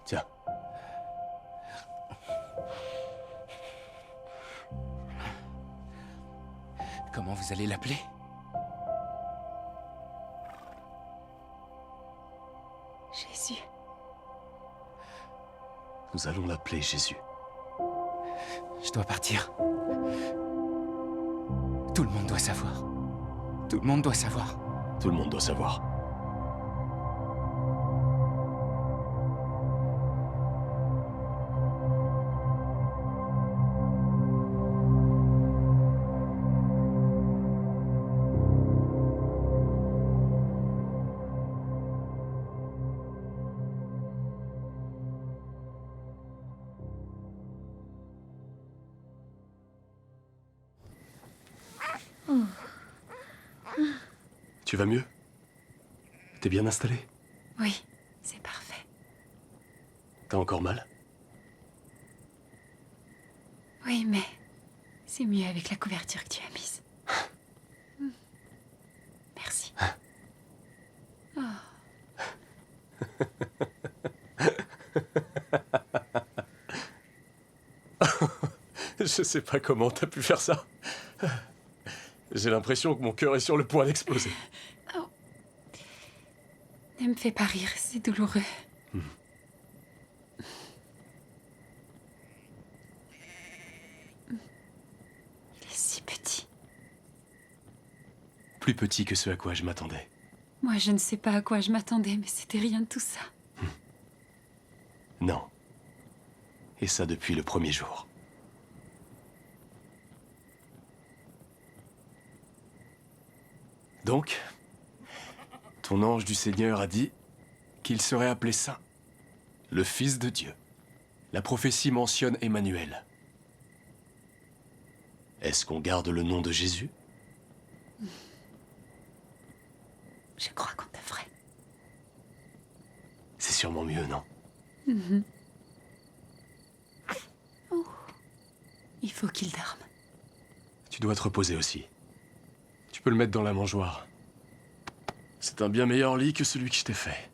Tiens. Comment vous allez l'appeler? Jésus. Nous allons l'appeler Jésus. Je dois partir. Tout le monde doit savoir. Tout le monde doit savoir. Tout le monde doit savoir. Tu vas mieux? T'es bien installé? Oui, c'est parfait. T'as encore mal? Oui, mais c'est mieux avec la couverture que tu as mise. Merci. Oh. Je sais pas comment t'as pu faire ça. J'ai l'impression que mon cœur est sur le point d'exploser. Ne me fais pas rire, c'est douloureux. Il est si petit. Plus petit que ce à quoi je m'attendais. Moi, je ne sais pas à quoi je m'attendais, mais c'était rien de tout ça. Non. Et ça depuis le premier jour. Donc, ton ange du Seigneur a dit qu'il serait appelé saint, le Fils de Dieu. La prophétie mentionne Emmanuel. Est-ce qu'on garde le nom de Jésus? Je crois qu'on devrait. C'est sûrement mieux, non? Oh. Il faut qu'il dorme. Tu dois te reposer aussi. Tu peux le mettre dans la mangeoire. C'est un bien meilleur lit que celui que je t'ai fait.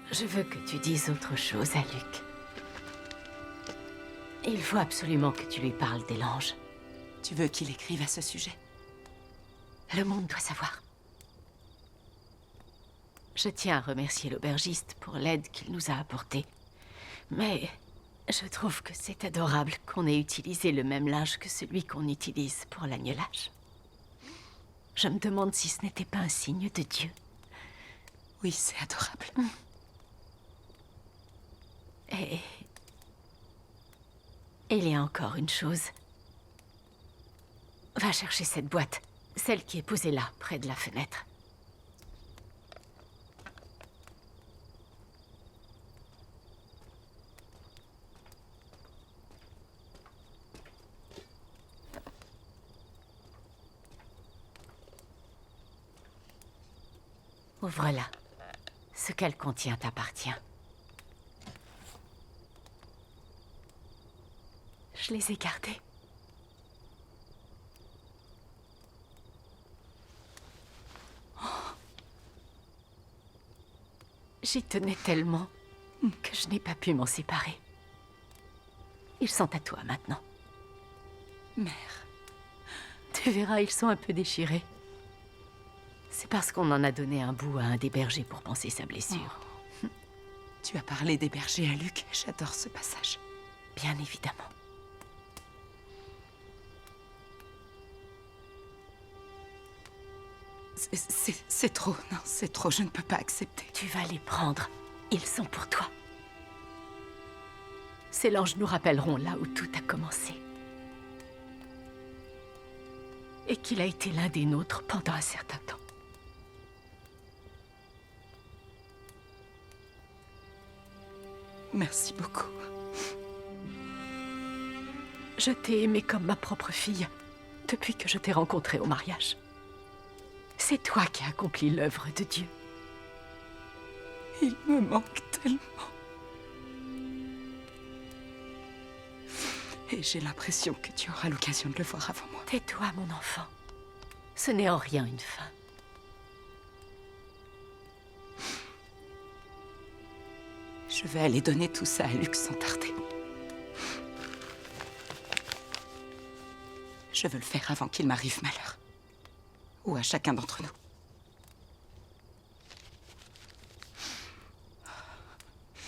Je veux que tu dises autre chose à Luc. Il faut absolument que tu lui parles des langes. Tu veux qu'il écrive à ce sujet? Le monde doit savoir. Je tiens à remercier l'aubergiste pour l'aide qu'il nous a apportée. Mais je trouve que c'est adorable qu'on ait utilisé le même linge que celui qu'on utilise pour l'agnelage. Je me demande si ce n'était pas un signe de Dieu. Oui, c'est adorable. Et il y a encore une chose. Va chercher cette boîte, celle qui est posée là, près de la fenêtre. Ouvre-la. Ce qu'elle contient t'appartient. Je les ai gardés. J'y tenais tellement que je n'ai pas pu m'en séparer. Ils sont à toi maintenant. Mère. Tu verras, ils sont un peu déchirés. C'est parce qu'on en a donné un bout à un des bergers pour panser sa blessure. Oh. Tu as parlé des bergers à Luc. J'adore ce passage. Bien évidemment. C'est trop. Non, c'est trop. Je ne peux pas accepter. Tu vas les prendre. Ils sont pour toi. Ces langes nous rappelleront là où tout a commencé. Et qu'il a été l'un des nôtres pendant un certain temps. Merci beaucoup. Je t'ai aimée comme ma propre fille depuis que je t'ai rencontrée au mariage. C'est toi qui as accompli l'œuvre de Dieu. Il me manque tellement. Et j'ai l'impression que tu auras l'occasion de le voir avant moi. Tais-toi, mon enfant. Ce n'est en rien une fin. Je vais aller donner tout ça à Luc sans tarder. Je veux le faire avant qu'il m'arrive malheur. Ou à chacun d'entre nous.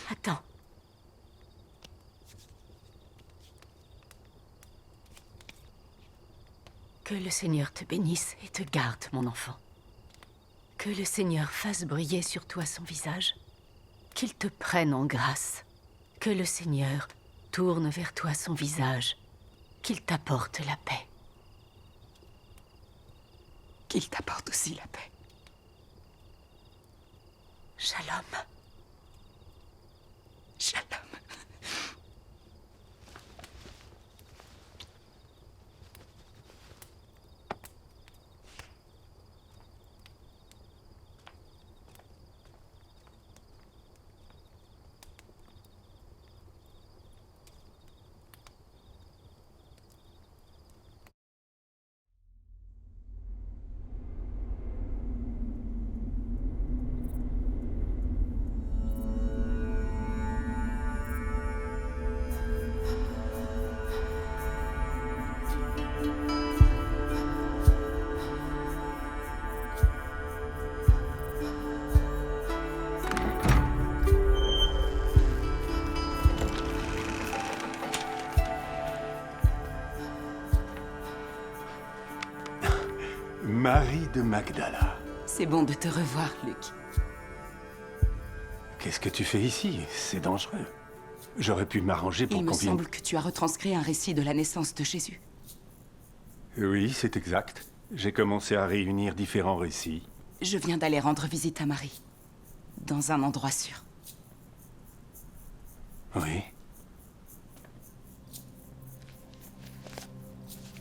Attends. Que le Seigneur te bénisse et te garde, mon enfant. Que le Seigneur fasse briller sur toi son visage. Qu'il te prenne en grâce. Que le Seigneur tourne vers toi son visage. Qu'il t'apporte la paix. Qu'il t'apporte aussi la paix. Shalom. Shalom. Marie de Magdala. C'est bon de te revoir, Luc. Qu'est-ce que tu fais ici? C'est dangereux. J'aurais pu m'arranger pour Il me qu'on vienne... semble que tu as retranscrit un récit de la naissance de Jésus. Oui, c'est exact. J'ai commencé à réunir différents récits. Je viens d'aller rendre visite à Marie. Dans un endroit sûr. Oui.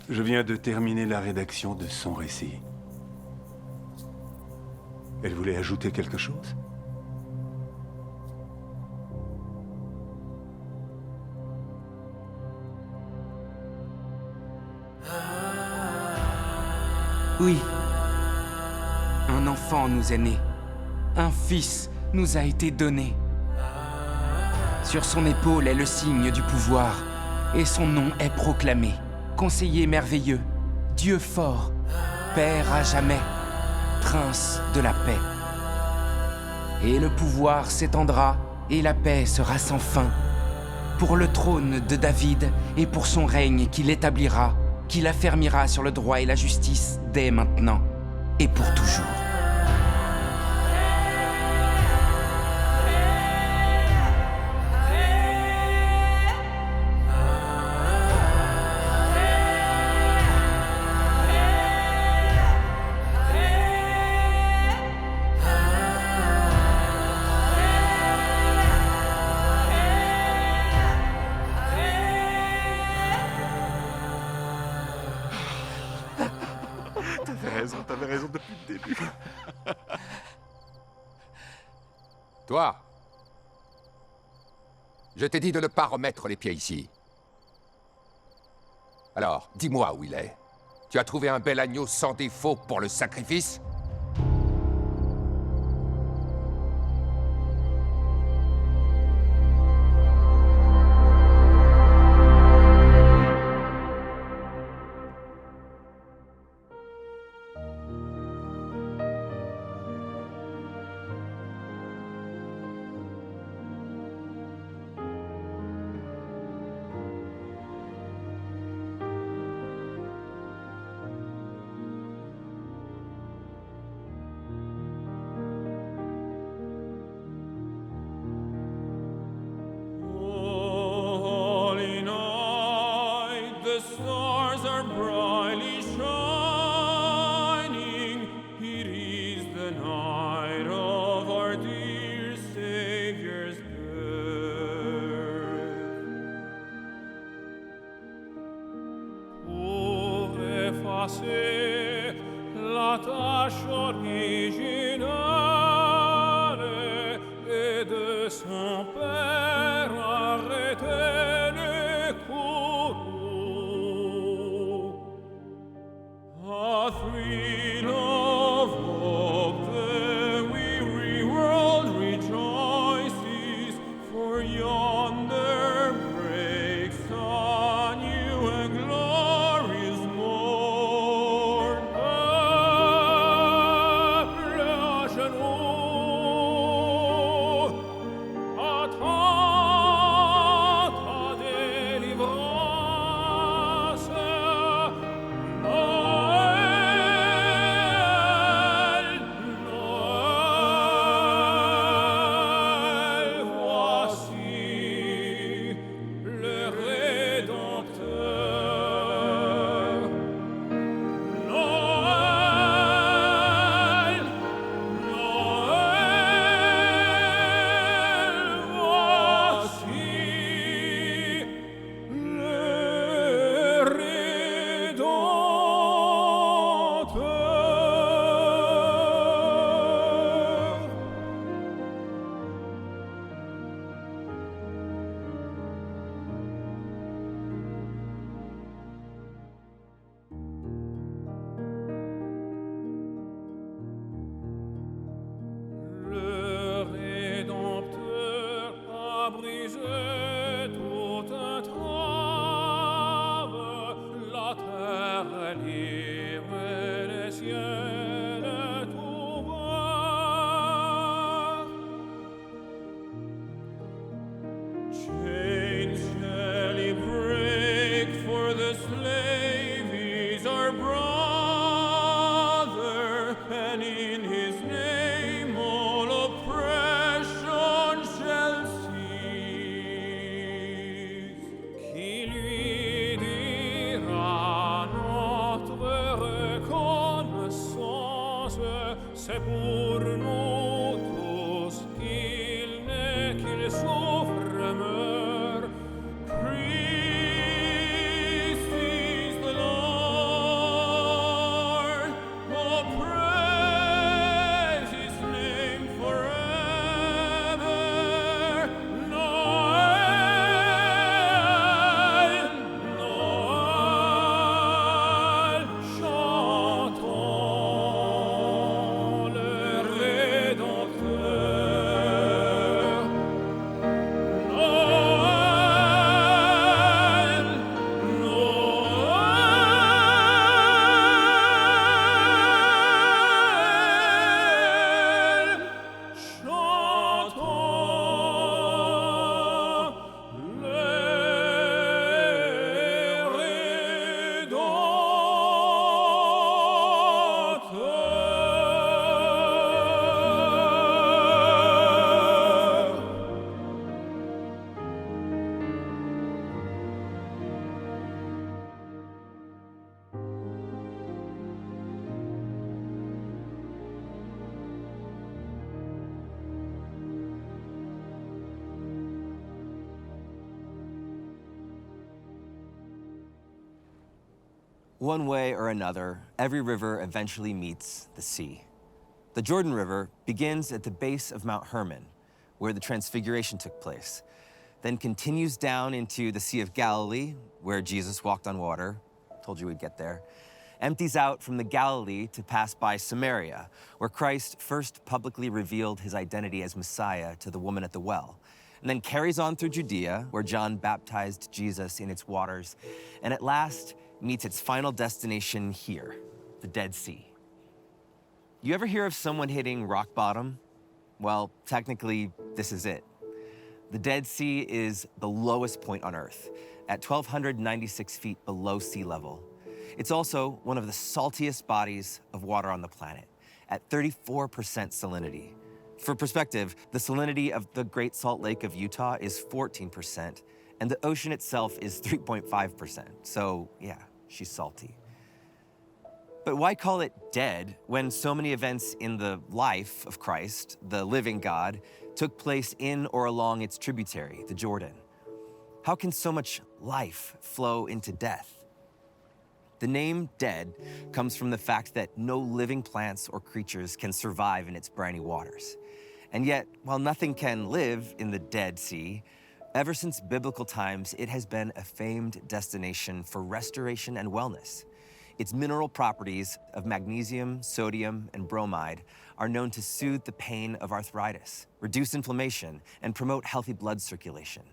Je viens de terminer la rédaction de son récit. Elle voulait ajouter quelque chose? Oui. Un enfant nous est né. Un fils nous a été donné. Sur son épaule est le signe du pouvoir, et son nom est proclamé. Conseiller merveilleux, Dieu fort, Père à jamais, Prince de la paix. Et le pouvoir s'étendra, et la paix sera sans fin, pour le trône de David, et pour son règne qu'il établira, qu'il affermira sur le droit et la justice dès maintenant, et pour toujours. T'avais raison depuis le début. Toi, je t'ai dit de ne pas remettre les pieds ici. Alors, dis-moi où il est. Tu as trouvé un bel agneau sans défaut pour le sacrifice ? Holy night, the stars are brightly shining. It is the night of our dear Savior's birth. Pour effacer la tâche originale et de son père arrêter les courroux. A thrill of hope, the weary world rejoices, for yonder breaks a new and glorious morn. Appalachian brother, and in his name all oppression shall cease. Qui lui dira notre reconnaissance, c'est pour nous tous qu'il naît, qu'il souffre, meurt. Christ is the Lord. Oh, praise His name forever. Noël, Noël, chantons le Rédempteur. Noël, Noël, chantons One way or another, every river eventually meets the sea. The Jordan River begins at the base of Mount Hermon, where the Transfiguration took place, then continues down into the Sea of Galilee, where Jesus walked on water. Told you we'd get there. Empties out from the Galilee to pass by Samaria, where Christ first publicly revealed his identity as Messiah to the woman at the well, and then carries on through Judea, where John baptized Jesus in its waters, and at last meets its final destination here, the Dead Sea. You ever hear of someone hitting rock bottom? Well, technically, this is it. The Dead Sea is the lowest point on Earth, at 1,296 feet below sea level. It's also one of the saltiest bodies of water on the planet, at 34% salinity. For perspective, the salinity of the Great Salt Lake of Utah is 14%, and the ocean itself is 3.5%. So yeah, she's salty. But why call it dead when so many events in the life of Christ, the living God, took place in or along its tributary, the Jordan? How can so much life flow into death? The name dead comes from the fact that no living plants or creatures can survive in its briny waters. And yet, while nothing can live in the Dead Sea, ever since biblical times, it has been a famed destination for restoration and wellness. Its mineral properties of magnesium, sodium, and bromide are known to soothe the pain of arthritis, reduce inflammation, and promote healthy blood circulation.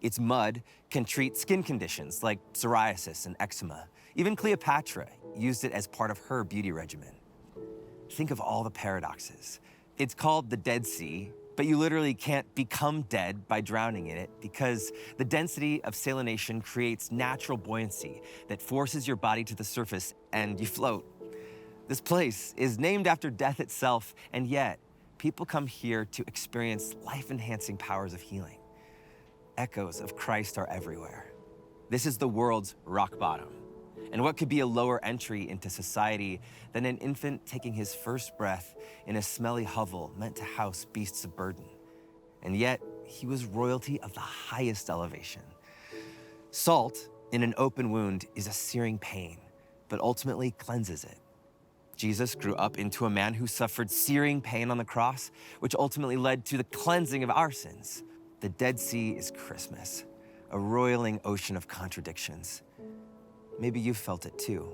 Its mud can treat skin conditions like psoriasis and eczema. Even Cleopatra used it as part of her beauty regimen. Think of all the paradoxes. It's called the Dead Sea, but you literally can't become dead by drowning in it because the density of salination creates natural buoyancy that forces your body to the surface and you float. This place is named after death itself, and yet people come here to experience life-enhancing powers of healing. Echoes of Christ are everywhere. This is the world's rock bottom. And what could be a lower entry into society than an infant taking his first breath in a smelly hovel meant to house beasts of burden? And yet, he was royalty of the highest elevation. Salt in an open wound is a searing pain, but ultimately cleanses it. Jesus grew up into a man who suffered searing pain on the cross, which ultimately led to the cleansing of our sins. The Dead Sea is Christmas, a roiling ocean of contradictions. Maybe you've felt it too.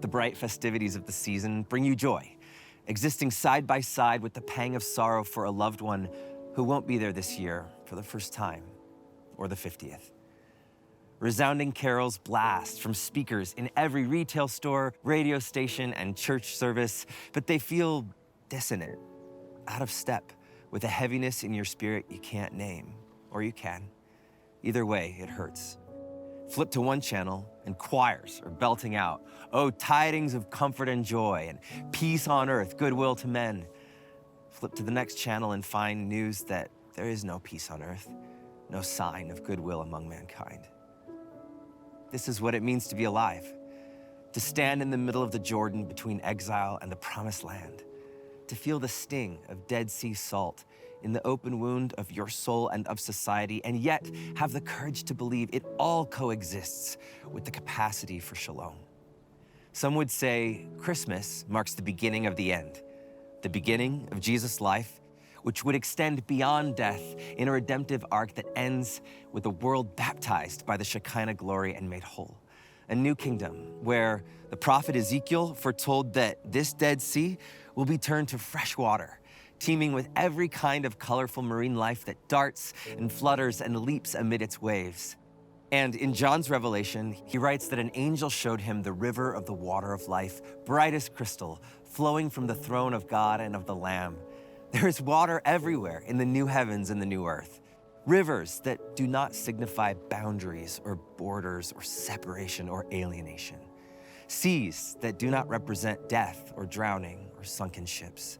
The bright festivities of the season bring you joy, existing side by side with the pang of sorrow for a loved one who won't be there this year for the first time, or the 50th. Resounding carols blast from speakers in every retail store, radio station, and church service, but they feel dissonant, out of step with a heaviness in your spirit you can't name, or you can. Either way, it hurts. Flip to one channel, and choirs are belting out, "Oh, tidings of comfort and joy, and peace on earth, goodwill to men." Flip to the next channel and find news that there is no peace on earth, no sign of goodwill among mankind. This is what it means to be alive, to stand in the middle of the Jordan between exile and the promised land, to feel the sting of Dead Sea salt in the open wound of your soul and of society, and yet have the courage to believe it all coexists with the capacity for shalom. Some would say Christmas marks the beginning of the end, the beginning of Jesus' life, which would extend beyond death in a redemptive arc that ends with the world baptized by the Shekinah glory and made whole. A new kingdom where the prophet Ezekiel foretold that this Dead Sea will be turned to fresh water, teeming with every kind of colorful marine life that darts and flutters and leaps amid its waves. And in John's revelation, he writes that an angel showed him the river of the water of life, bright as crystal, flowing from the throne of God and of the Lamb. There is water everywhere in the new heavens and the new earth. Rivers that do not signify boundaries or borders or separation or alienation. Seas that do not represent death or drowning or sunken ships.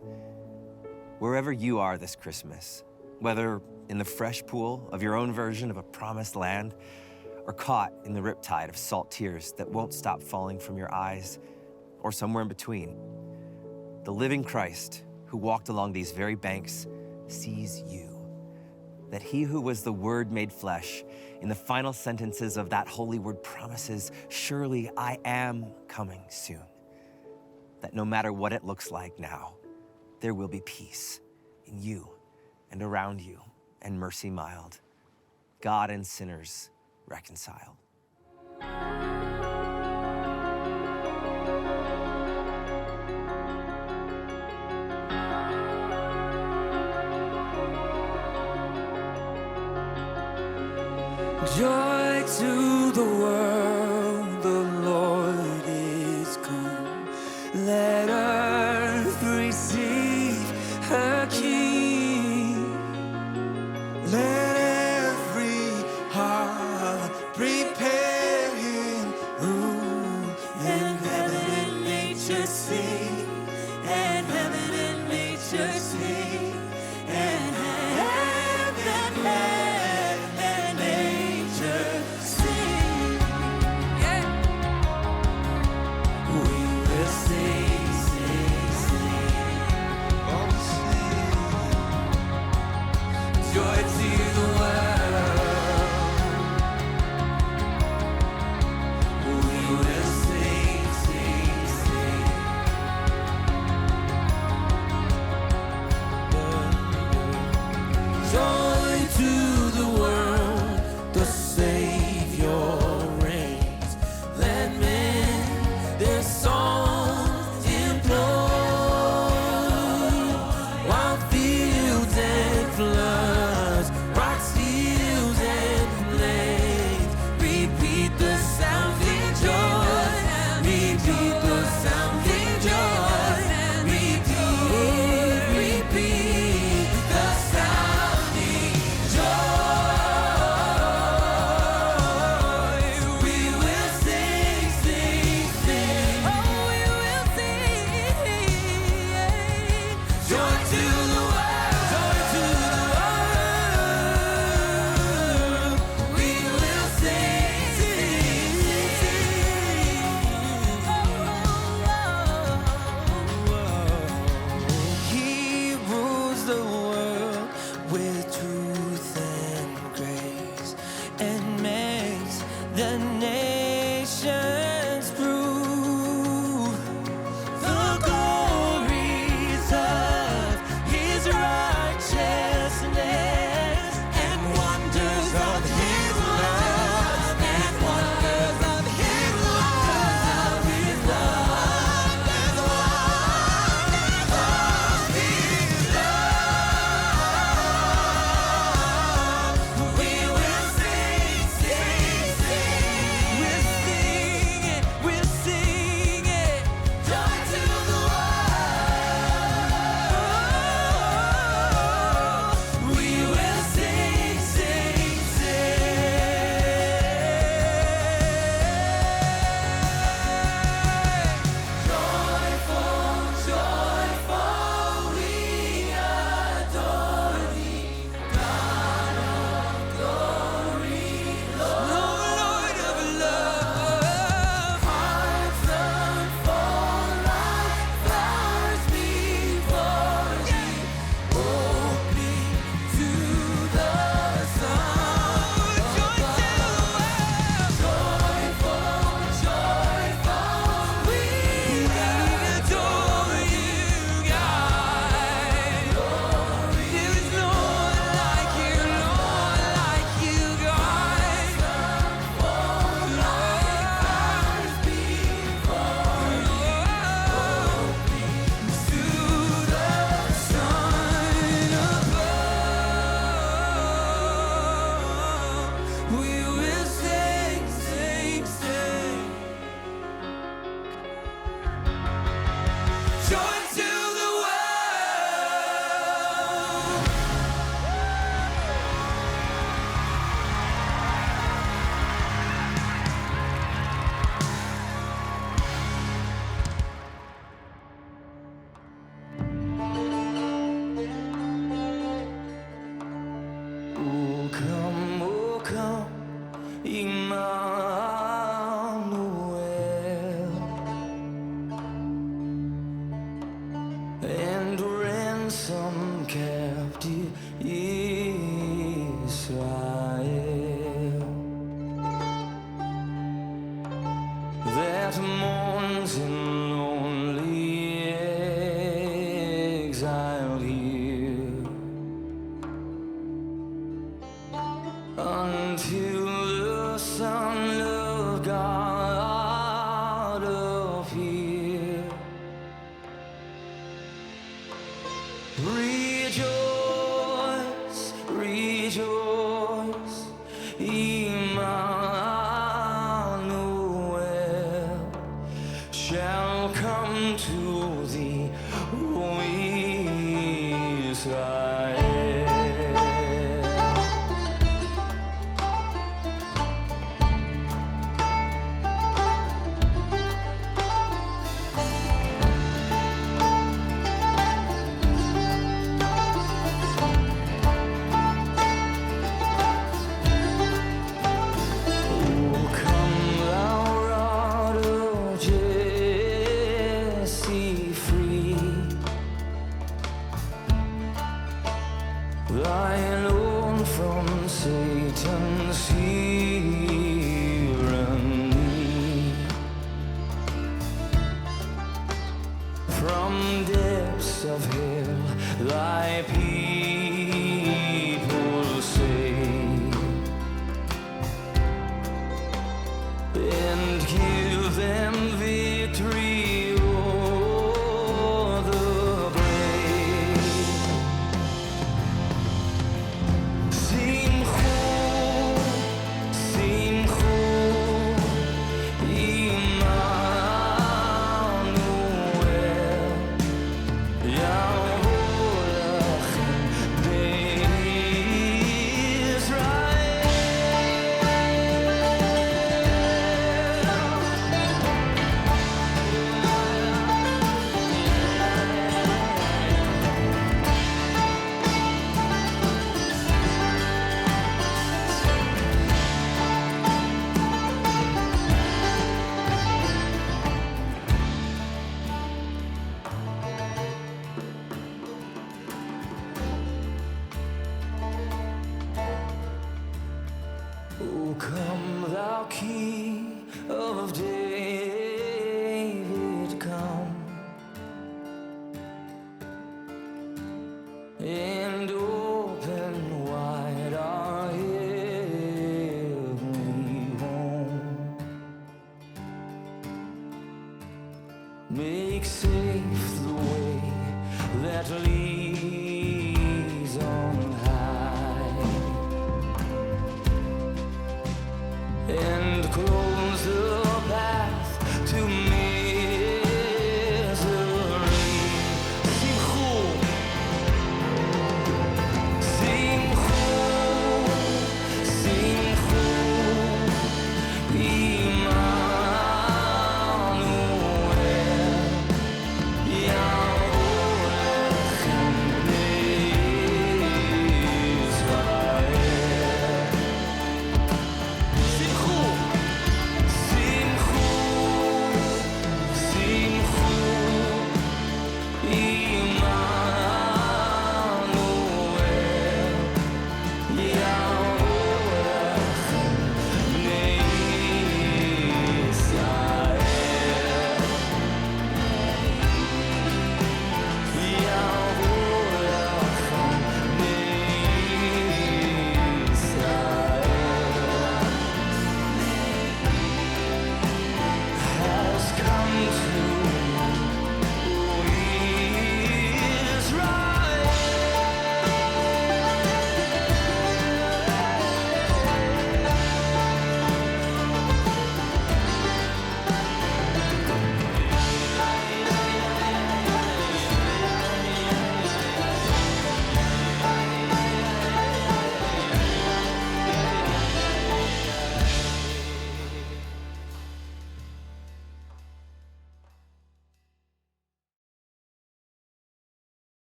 Wherever you are this Christmas, whether in the fresh pool of your own version of a promised land, or caught in the riptide of salt tears that won't stop falling from your eyes, or somewhere in between, the living Christ who walked along these very banks sees you. That he who was the Word made flesh, in the final sentences of that holy word promises, "Surely I am coming soon." That no matter what it looks like now, there will be peace in you and around you, and mercy mild, God and sinners reconciled. Joy to the world, the Lord is come. Let earth receive her King. Let every heart prepare him room, and heaven and nature sing, and heaven and nature sing, and heaven and nature sing. Yeah. We will sing, sing, sing. Oh, sing. Joy to the world. We will sing, sing, sing. joy to the world. O come, Emmanuel, and ransom captive Israel that mourns in lonely exile here. Until the Son of God appear. Rejoice, rejoice, Emmanuel shall come to thee, O Israel. Thine own from Satan's tyranny, from depths of hell thy people save, and give them victory o'er the brave. Simchu, Simchu, Emmanuel, Yahweh Lachem O come, thou King of David, come, and open wide our heavenly home. Make safe the way that leads on